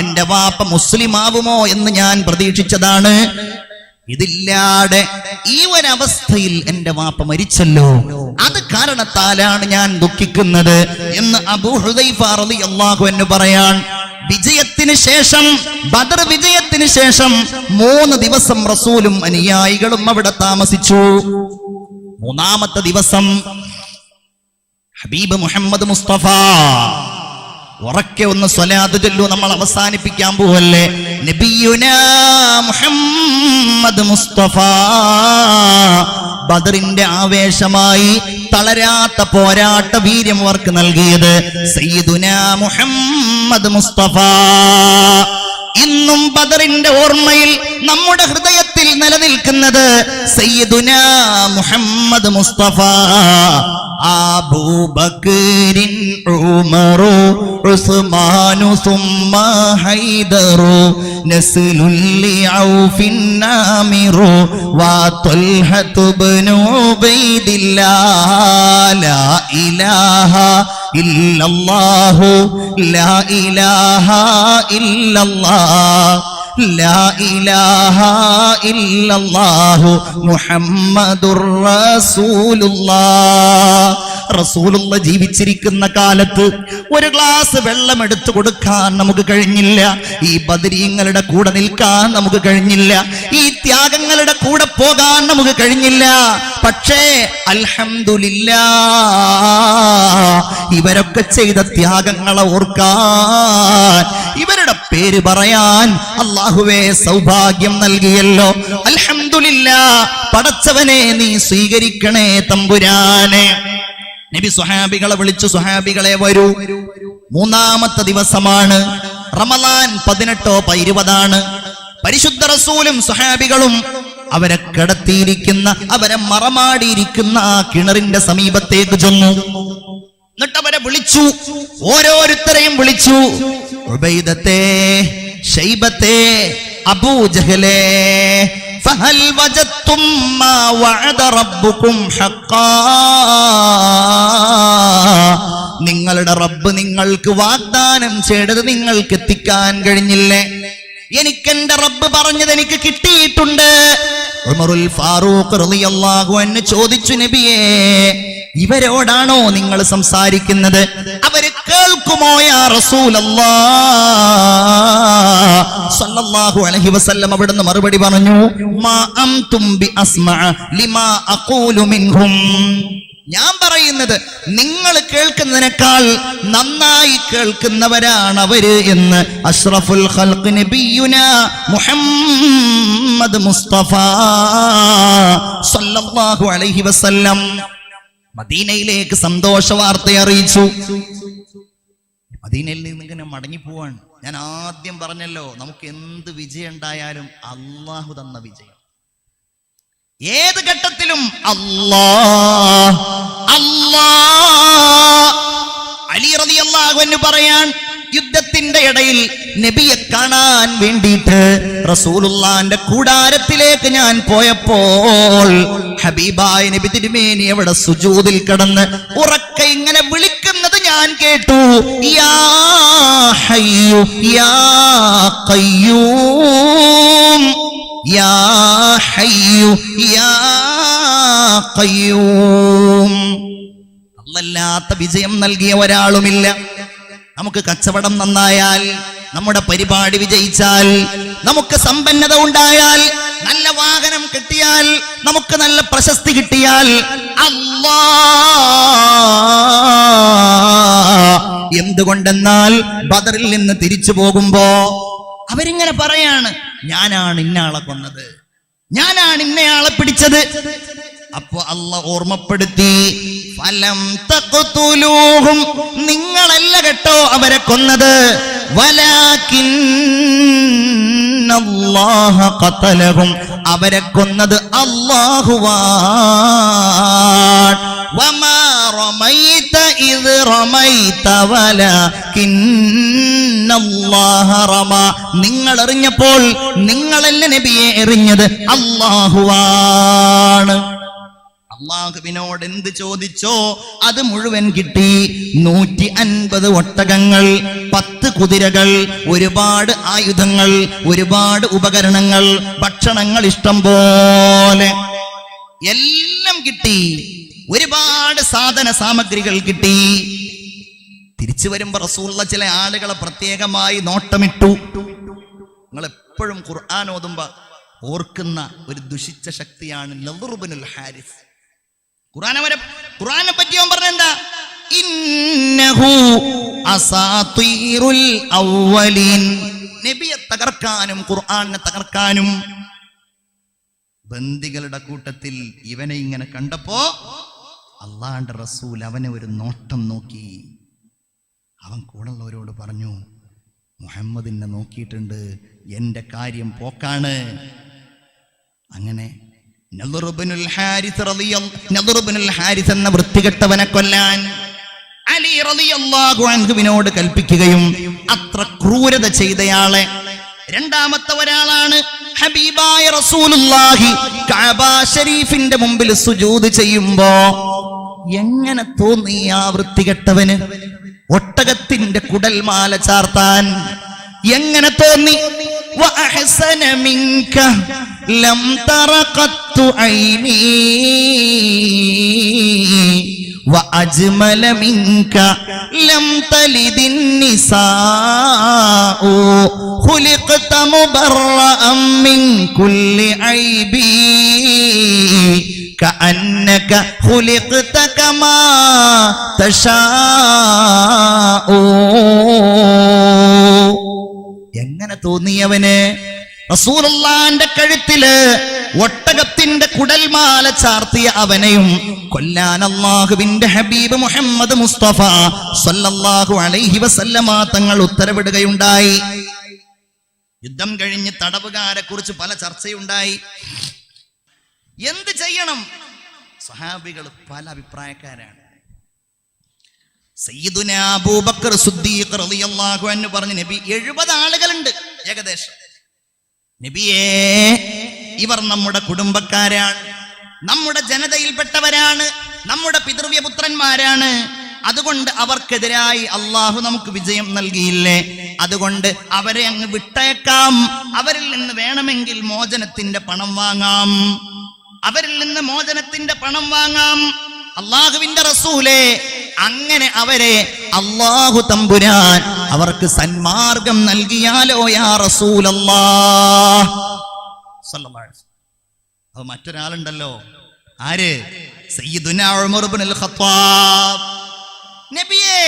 എന്റെ വാപ്പ മുസ്ലിം ആവുമോ എന്ന് ഞാൻ പ്രതീക്ഷിച്ചതാണ്. ഇതില്ലാതെ ഈ ഒരവസ്ഥയിൽ എന്റെ വാപ്പ മരിച്ചല്ലോ, അത് കാരണത്താലാണ് ഞാൻ ദുഃഖിക്കുന്നത് എന്ന് അബൂ ഹുദൈഫ റളിയല്ലാഹു അൻഹു പറയാൻ. വിജയത്തിന് ശേഷം, ബദർ വിജയത്തിന് ശേഷം 3 ദിവസം റസൂലും അനുയായികളും അവിടെ താമസിച്ചു. 3ാമത്തെ ദിവസം ഹബീബ് മുഹമ്മദ് മുസ്തഫ, ഉറക്കെ ഒന്ന് സ്വലാത്ത് ചൊല്ലൂ, നമ്മൾ അവസാനിപ്പിക്കാൻ പോവല്ലേ. നബിയുനാ മുഹമ്മദ് മുസ്തഫ, ബദറിന്റെ ആവേശമായി തളരാത്ത പോരാട്ട വീര്യം അവർക്ക് നൽകിയത് സയ്യിദുനാ മുഹമ്മദ് മുസ്തഫ. ഇന്നും ബദറിന്റെ ഓർമ്മയിൽ നമ്മുടെ ഹൃദയത്തിൽ നിലനിൽക്കുന്നത് സയ്യിദുനാ മുഹമ്മദ് മുസ്തഫ. അബൂബക്കറിൻ ഉമറു ഉസ്മാനു സുമ്മ ഹൈദറു നസ്ലുൽ ലിഔഫിൻ ആമിറു വ ത്വൽഹതു ഇബ്നു ഉബൈദില്ലാഹ് ലാ ഇലാഹ ഇല്ലല്ലാഹു ലാ ഇലാഹ ഇല്ലല്ലാഹ് ലാ ഇലാഹ ഇല്ലല്ലാഹു മുഹമ്മദുർ റസൂലുള്ളാഹ്. റസൂലുള്ള ജീവിച്ചിരിക്കുന്ന കാലത്ത് ഒരു ഗ്ലാസ് വെള്ളം എടുത്തു കൊടുക്കാൻ നമുക്ക് കഴിഞ്ഞില്ല. ഈ ബദരീങ്ങളുടെ കൂടെ നിൽക്കാൻ നമുക്ക് കഴിഞ്ഞില്ല. ഈ ത്യാഗങ്ങളുടെ കൂടെ പോകാൻ നമുക്ക് കഴിഞ്ഞില്ല. പക്ഷേ അൽഹംദുലില്ലാഹ് ഇവരൊക്കെ ചെയ്ത ത്യാഗങ്ങളെ ഓർക്കാൻ, ഇവരുടെ പേര് പറയാൻ അല്ലാഹുവേ സൗഭാഗ്യം നൽകിയല്ലോ. അൽഹംദുലില്ലാഹ്. പടച്ചവനെ നീ സ്വീകരിക്കണേ തമ്പുരാനെ. നബി സ്വഹാബികളെ വിളിച്ചു, സ്വഹാബികളെ വരൂ. മൂന്നാമത്തെ ദിവസമാണ് റമളാൻ 18 20. പരിശുദ്ധ റസൂലും സ്വഹാബികളും അവരെ കിടത്തിയിരിക്കുന്ന, അവരെ മറമാടിയിരിക്കുന്ന ആ കിണറിന്റെ സമീപത്തേക്ക് ചെന്നു. എന്നിട്ട് അവരെ വിളിച്ചു, ഓരോരുത്തരെയും വിളിച്ചു. ഉബൈദത്തെ, ശൈബത്തെ, അബൂജഹലെ, ഫഹൽ വജത്തും മാ വഅദ റബ്ബുകും ഹഖ്ഖാ. നിങ്ങളുടെ റബ്ബ് നിങ്ങൾക്ക് വാഗ്ദാനം ചെയ്തത് നിങ്ങൾക്ക് എത്തിക്കാൻ കഴിഞ്ഞില്ലേ? എനിക്കെന്റെ റബ്ബ് പറഞ്ഞത് എനിക്ക് കിട്ടിയിട്ടുണ്ട്. ഉമറുൽ ഫാറൂഖ് റളിയല്ലാഹു അൻഹു ചോദിച്ചു, നബിയേ ഇവരോടാണോ നിങ്ങൾ സംസാരിക്കുന്നത്? അവര് കേൾക്കുമോ യാ റസൂലല്ലാഹ് സ്വല്ലല്ലാഹു അലൈഹി വസല്ലം? അവിടുന്ന് മറുപടി പറഞ്ഞു, മാ അംതും ബി അസ്മഅ ലിമാ അഖൂലു മിൻഹും. ഞാൻ പറയുന്നത് നിങ്ങൾ കേൾക്കുന്നതിനേക്കാൾ നന്നായി കേൾക്കുന്നവരാണ് അവര് എന്ന് അഷ്റഫുൽ ഖൽഖ് നബിയുനാ മുഹമ്മദ് മുസ്തഫ സല്ലല്ലാഹു അലൈഹി വസല്ലം മദീനയിലേക്ക് സന്തോഷ വാർത്ത അറിയിച്ചു. മദീനയിൽ നിന്ന് ഇങ്ങനെ മടങ്ങി പോവാൻ. ഞാൻ ആദ്യം പറഞ്ഞല്ലോ, നമുക്ക് എന്ത് വിജയം ഉണ്ടായാലും അള്ളാഹു തന്ന വിജയം. ഏത് ഘട്ടത്തിലും അല്ലാഹ് അല്ലാഹ്. അലി റളിയല്ലാഹു അൻഹു പറയാൻ, യുദ്ധത്തിന്റെ ഇടയിൽ നബിയെ കാണാൻ വേണ്ടിയിട്ട് റസൂലുള്ളാന്റെ കൂടാരത്തിലേക്ക് ഞാൻ പോയപ്പോൾ ഹബീബായ നബി തിരുമേനി അവിടെ സുജൂദിൽ കിടന്ന് ഉറക്കെ ഇങ്ങനെ വിളിക്കുന്നത് ഞാൻ കേട്ടു, യാ ഹയ്യു യാ ഖയ്യൂം, യാ ഹയ്യു യാ ഖയ്യൂം. അല്ലാത്ത വിജയം നൽകിയ ഒരാളുമില്ല. നമുക്ക് കച്ചവടം നന്നായാൽ, നമ്മുടെ പരിപാടി വിജയിച്ചാൽ, നമുക്ക് സമ്പന്നത ഉണ്ടായാൽ, നല്ല വാഹനം കിട്ടിയാൽ, നമുക്ക് നല്ല പ്രശസ്തി കിട്ടിയാൽ, അല്ലാഹ്. എന്തുകൊണ്ടെന്നാൽ ബദറിൽ നിന്ന് തിരിച്ചു പോകുമ്പോ അവരിങ്ങനെ പറയാണ്, ഞാനാണ് ഇന്നയാളെ കൊന്നത്, ഞാനാണ് ഇന്നയാളെ പിടിച്ചത്. അപ്പൊ അല്ലാഹ് ഓർമ്മപ്പെടുത്തി, ഫലം തഖ്തുലൂഹും, നിങ്ങളല്ല കേട്ടോ അവരെ കൊന്നത്, വലാകിന്നല്ലാഹ ഖതലഹും, അവരെ കൊന്നത് അല്ലാഹുവാണ്. വമാ റമൈത ഇദ് റമൈത വലാകിന്നല്ലാഹ റമാ, നിങ്ങൾ എറിഞ്ഞപ്പോൾ നിങ്ങളല്ല നബിയെ എറിഞ്ഞത്, അല്ലാഹുവാണ്. അള്ളാഹുവിനോട് എന്ത് ചോദിച്ചോ അത് മുഴുവൻ കിട്ടി. 150 ഒട്ടകങ്ങൾ, 10 കുതിരകൾ, ഒരുപാട് ആയുധങ്ങൾ, ഒരുപാട് ഉപകരണങ്ങൾ, ഭക്ഷണങ്ങൾ ഇഷ്ടം പോലെ എല്ലാം കിട്ടി. ഒരുപാട് സാധന സാമഗ്രികൾ കിട്ടി. തിരിച്ചു വരുമ്പോ റസൂലുള്ള ചില ആളുകളെ പ്രത്യേകമായി നോട്ടമിട്ടു. നിങ്ങൾ എപ്പോഴും ഖുർആൻ ഓതുമ്പോ ഓർക്കുന്ന ഒരു ദുഷിച്ച ശക്തിയാണ് നളർ ഇബ്നുൽ ഹാരിസ്. ഖുർആനെ പറ്റി അവൻ പറഞ്ഞെന്താ, ഇന്നഹു അസാതീറുൽ അവ്വലീൻ. നബിയെ തകർക്കാനും ഖുർആനെ തകർക്കാനും. ബന്ദികളുടെ കൂട്ടത്തിൽ ഇവനെ ഇങ്ങനെ കണ്ടപ്പോ അള്ളാഹുവിന്റെ റസൂൽ അവനെ ഒരു നോട്ടം നോക്കി. അവൻ കൂടെയുള്ളവരോട് പറഞ്ഞു, മുഹമ്മദിനെ നോക്കിയിട്ടുണ്ട്, എൻ്റെ കാര്യം പോക്കാണ്. അങ്ങനെ നദർ ഇബ്നുൽ ഹാരിസ് എന്ന വൃത്തികെട്ടവനെ കൊല്ലാൻ അലി റളിയല്ലാഹു അൻഹുവിനോട് കൽപ്പിക്കുകയും അത്ര ക്രൂരത ചെയ്തയാളെ. രണ്ടാമത്തെ ഒരാളാണ് ഹബീബായ റസൂലുള്ളാഹി കഅബ ശരീഫിന്റെ മുമ്പിൽ സുജൂദ് ചെയ്യുമ്പോ എങ്ങനെ തോന്നി ആ വൃത്തികെട്ടവന് ഒട്ടകത്തിന്റെ കുടൽമാല ചാർത്താൻ? എങ്ങനെ തോന്നി? വഅഹ്സന മിൻക ലം തറഖത്തു ഐനി വഅജ്മല മിൻക ലം തലിദിൻ നിസാഉ ഖുലിഖത മുബറഅൻ മിൻ കുല്ലി ഐബി കഅന്നക ഖുലിഖത കമാ തശാഉ. എങ്ങനെ തോന്നിയവന് റസൂലുള്ളാഹിന്റെ കഴുത്തില് ഒട്ടകത്തിന്റെ കുടൽമാല ചാർത്തിയ അവനെയും കൊല്ലാൻ അല്ലാഹുവിന്റെ ഹബീബ് മുഹമ്മദ് മുസ്തഫ സല്ലല്ലാഹു അലൈഹി വസല്ലമ തങ്ങൾ ഉത്തരവിടുകയുണ്ടായി. യുദ്ധം കഴിഞ്ഞ് തടവുകാരെ കുറിച്ച് പല ചർച്ചയുണ്ടായി. എന്ത് ചെയ്യണം? സഹാബികൾ പല അഭിപ്രായക്കാരാണ്. സയ്യിദുന അബൂബക്കർ സിദ്ദീഖ് റളിയല്ലാഹു അൻഹു പറഞ്ഞു, നബി 70 ആളുകളുണ്ട് ഏകദേശം. നബിയേ, ഇവർ നമ്മുടെ കുടുംബക്കാരാണ്, നമ്മുടെ ജനതയിൽപ്പെട്ടവരാണ്, നമ്മുടെ പിതൃവ്യപുത്രന്മാരാണ്. അതുകൊണ്ട് അവർക്കെതിരായി അള്ളാഹു നമുക്ക് വിജയം നൽകിയില്ലേ, അതുകൊണ്ട് അവരെ അങ്ങ് വിട്ടേക്കാം. അവരിൽ നിന്ന് വേണമെങ്കിൽ മോചനത്തിന്റെ പണം വാങ്ങാം, അവരിൽ നിന്ന് മോചനത്തിന്റെ പണം വാങ്ങാം. അള്ളാഹുവിന്റെ റസൂലേ, അങ്ങനെ അവരെ അള്ളാഹു തമ്പുരാൻ അവർക്ക് സന്മാർഗം നൽകിയാലോ യാ റസൂലല്ലാഹ് സല്ലല്ലാഹു അലൈഹി വസല്ലം. അത് മറ്റൊരാളുണ്ടല്ലോ, ആര്? സയ്യിദുനാ ഉമർ ഇബ്നുൽ ഖത്താബ്. നബിയെ,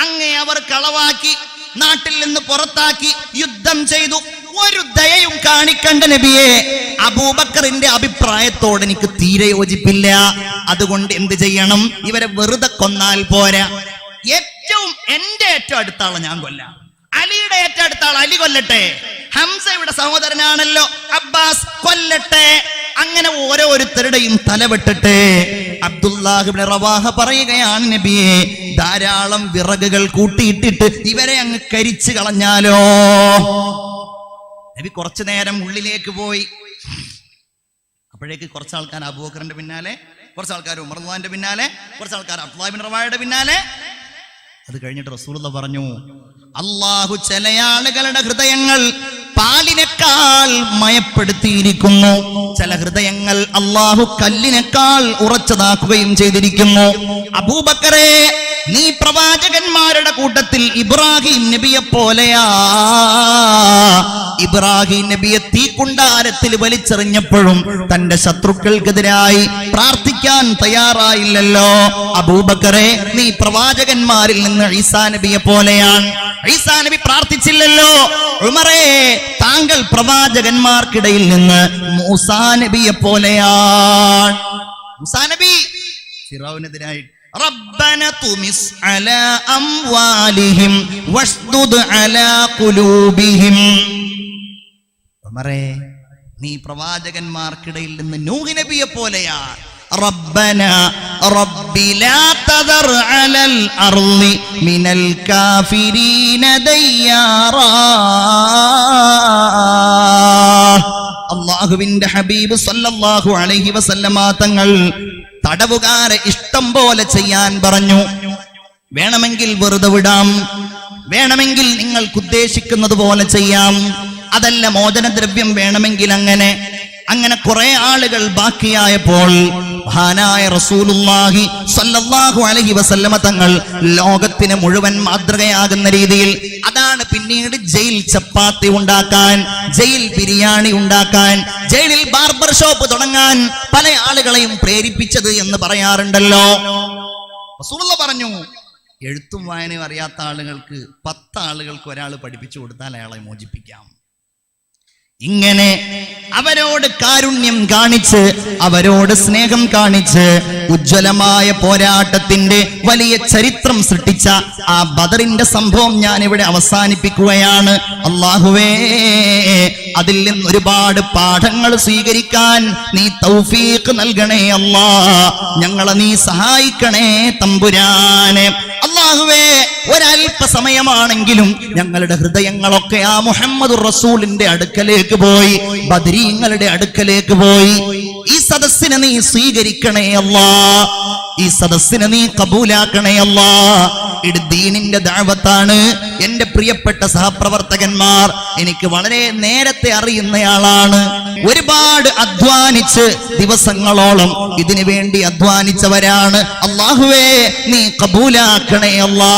അങ്ങേ അവർ കളവാക്കി, നാട്ടിൽ നിന്ന് പുറത്താക്കി, യുദ്ധം ചെയ്തു, ഒരു ദയയും കാണിക്കണ്ട നബിയെ. അബൂബക്കറിന്റെ അഭിപ്രായത്തോട് എനിക്ക് തീരെ യോജിപ്പില്ല. അതുകൊണ്ട് എന്ത് ചെയ്യണം? ഇവരെ വെറുതെ കൊന്നാൽ പോരാ. എന്റെ ഏറ്റവും അടുത്ത ആളെ ഞാൻ കൊല്ലാം, അലിയുടെ ഏറ്റവും അടുത്ത ആൾ അലി കൊല്ലട്ടെ, ഹംസയുടെ സഹോദരനാണല്ലോ അബ്ബാസ് കൊല്ലട്ടെ. അങ്ങനെ ഓരോരുത്തരുടെയും തലവെട്ടട്ടെ. അബ്ദുല്ലാഹ് ഇബ്നു റവാഹ പറയുകയാണ്, നബിയെ, ധാരാളം വിറകുകൾ കൂട്ടിയിട്ടിട്ട് ഇവരെ അങ്ങ് കരിച്ചു കളഞ്ഞാലോ? നബി കുറച്ചു നേരം ഉള്ളിലേക്ക് പോയി. അപ്പോഴേക്ക് കുറച്ച് ആൾക്കാർ അബൂബക്കറിന്റെ പിന്നാലെ, കുറച്ച് ആൾക്കാർ ഉമർ റളിയല്ലാഹുവിന്റെ പിന്നാലെ, കുറച്ച് ആൾക്കാർ അബ്ദുല്ലാഹ് ഇബ്നു റവാഹയുടെ പിന്നാലെ. അത് കഴിഞ്ഞിട്ട് റസൂലുള്ളാഹി പറഞ്ഞു, അല്ലാഹു ചില ആളുകളുടെ ഹൃദയങ്ങൾ പാലിനേക്കാൾ മയപ്പെടുത്തിയിരിക്കുന്നു, ചില ഹൃദയങ്ങൾ അല്ലാഹു കല്ലിനേക്കാൾ ഉറച്ചതാക്കുകയും ചെയ്തിരിക്കുന്നു. അബൂബക്കറേ, നീ പ്രവാചകന്മാരുടെ കൂട്ടത്തിൽ ഇബ്രാഹിം നബിയെ പോലെയാ. ഇബ്രാഹിം നബിയെ തീക്കുണ്ടാരത്തിൽ വലിച്ചെറിഞ്ഞപ്പോഴും തന്റെ ശത്രുക്കൾക്കെതിരായി പ്രാർത്ഥിക്കാൻ തയ്യാറായില്ലല്ലോ. അബൂബക്കറെ, നീ പ്രവാചകന്മാരിൽ നിന്ന് ഈസാ നബിയെ പോലെയാണ്. ഈസാ നബി പ്രാർത്ഥിച്ചില്ലല്ലോ. ഉമറേ, താങ്കൾ പ്രവാചകന്മാർക്കിടയിൽ നിന്ന് മൂസാ നബിയെ പോലെയാണ്. മൂസാ നബി ഫിറഔനെതിരായി റബ്ബന തുമിസ് അലാ അംവാലിഹിം വഷ്ദുദ് അലാ ഖുലൂബിഹിം. ഉമറേ, നീ പ്രവാചകന്മാർക്കിടയിൽ നിന്ന് നൂഹ് നബിയെ പോലെയാണ്. റബ്ബന റബ്ബി ലാ തദർ അലൽ അർളി മിനൽ കാഫിരീന ദയ്യാറാ. അല്ലാഹുവിന്റെ ഹബീബ് സല്ലല്ലാഹു അലൈഹി വസല്ലമ തങ്ങൾ തടവുകാരെ ഇഷ്ടം പോലെ ചെയ്യാൻ പറഞ്ഞു. വേണമെങ്കിൽ വെറുതെ വിടാം, വേണമെങ്കിൽ നിങ്ങൾക്ക് ഉദ്ദേശിക്കുന്നത് പോലെ ചെയ്യാം, അതല്ല മോചനദ്രവ്യം വേണമെങ്കിൽ അങ്ങനെ കുറെ ആളുകൾ ബാക്കിയായപ്പോൾ മഹാനായ റസൂലുള്ളാഹി സ്വല്ലല്ലാഹു അലൈഹി വസല്ലമ തങ്ങൾ ലോകത്തിന് മുഴുവൻ മാതൃകയാകുന്ന രീതിയിൽ, അതാണ് പിന്നീട് ജയിൽ ചപ്പാത്തി ഉണ്ടാക്കാൻ, ജയിൽ ബിരിയാണി ഉണ്ടാക്കാൻ, ജയിലിൽ ബാർബർ ഷോപ്പ് തുടങ്ങാൻ പല ആളുകളെയും പ്രേരിപ്പിച്ചത് എന്ന് പറയാറുണ്ടല്ലോ. റസൂലുള്ളാഹി പറഞ്ഞു, എഴുത്തും വായനയും അറിയാത്ത ആളുകൾക്ക് 10 ആളുകൾക്ക് ഒരാൾ പഠിപ്പിച്ചു കൊടുത്താൽ അയാളെ മോചിപ്പിക്കാം. ഇങ്ങനെ അവരോട് കാരുണ്യം കാണിച്ച്, അവരോട് സ്നേഹം കാണിച്ച് ഉജ്ജ്വലമായ പോരാട്ടത്തിന്റെ വലിയ ചരിത്രം സൃഷ്ടിച്ച ആ ബദറിന്റെ സംഭവം ഞാൻ ഇവിടെ അവസാനിപ്പിക്കുകയാണ്. അല്ലാഹുവേ, അതിൽ നിന്ന് ഒരുപാട് പാഠങ്ങൾ സ്വീകരിക്കാൻ നീ തൗഫീഖ് നൽകണേ അല്ലാ. ഞങ്ങളെ നീ സഹായിക്കണേ തമ്പുരാനെ. അല്ലാഹുവേ, ഒരൽപ്പ സമയമാണെങ്കിലും ഞങ്ങളുടെ ഹൃദയങ്ങളൊക്കെ ആ മുഹമ്മദുർ റസൂലിന്റെ അടുക്കലേക്ക് പോയി, ബദരീങ്ങളുടെ അടുക്കലേക്ക് പോയി. ഈ സദസ്സിനെ നീ സ്വീകരിക്കണേ അല്ലാ, ഈ സദസ്സിനെ നീ കബൂലാക്കണേ അല്ലാ. ഇത് ദീനിന്റെ ദഅവത്താണ്. എന്റെ പ്രിയപ്പെട്ട സഹപ്രവർത്തകന്മാർ എനിക്ക് വളരെ നേരത്തെ അറിയുന്നയാളാണ്. ഒരുപാട് അധ്വാനിച്ച് ദിവസങ്ങളോളം ഇതിനു വേണ്ടി അധ്വാനിച്ചവരാണ്. അല്ലാഹുവേ, നീ കബൂലാക്കണേ അല്ലാ.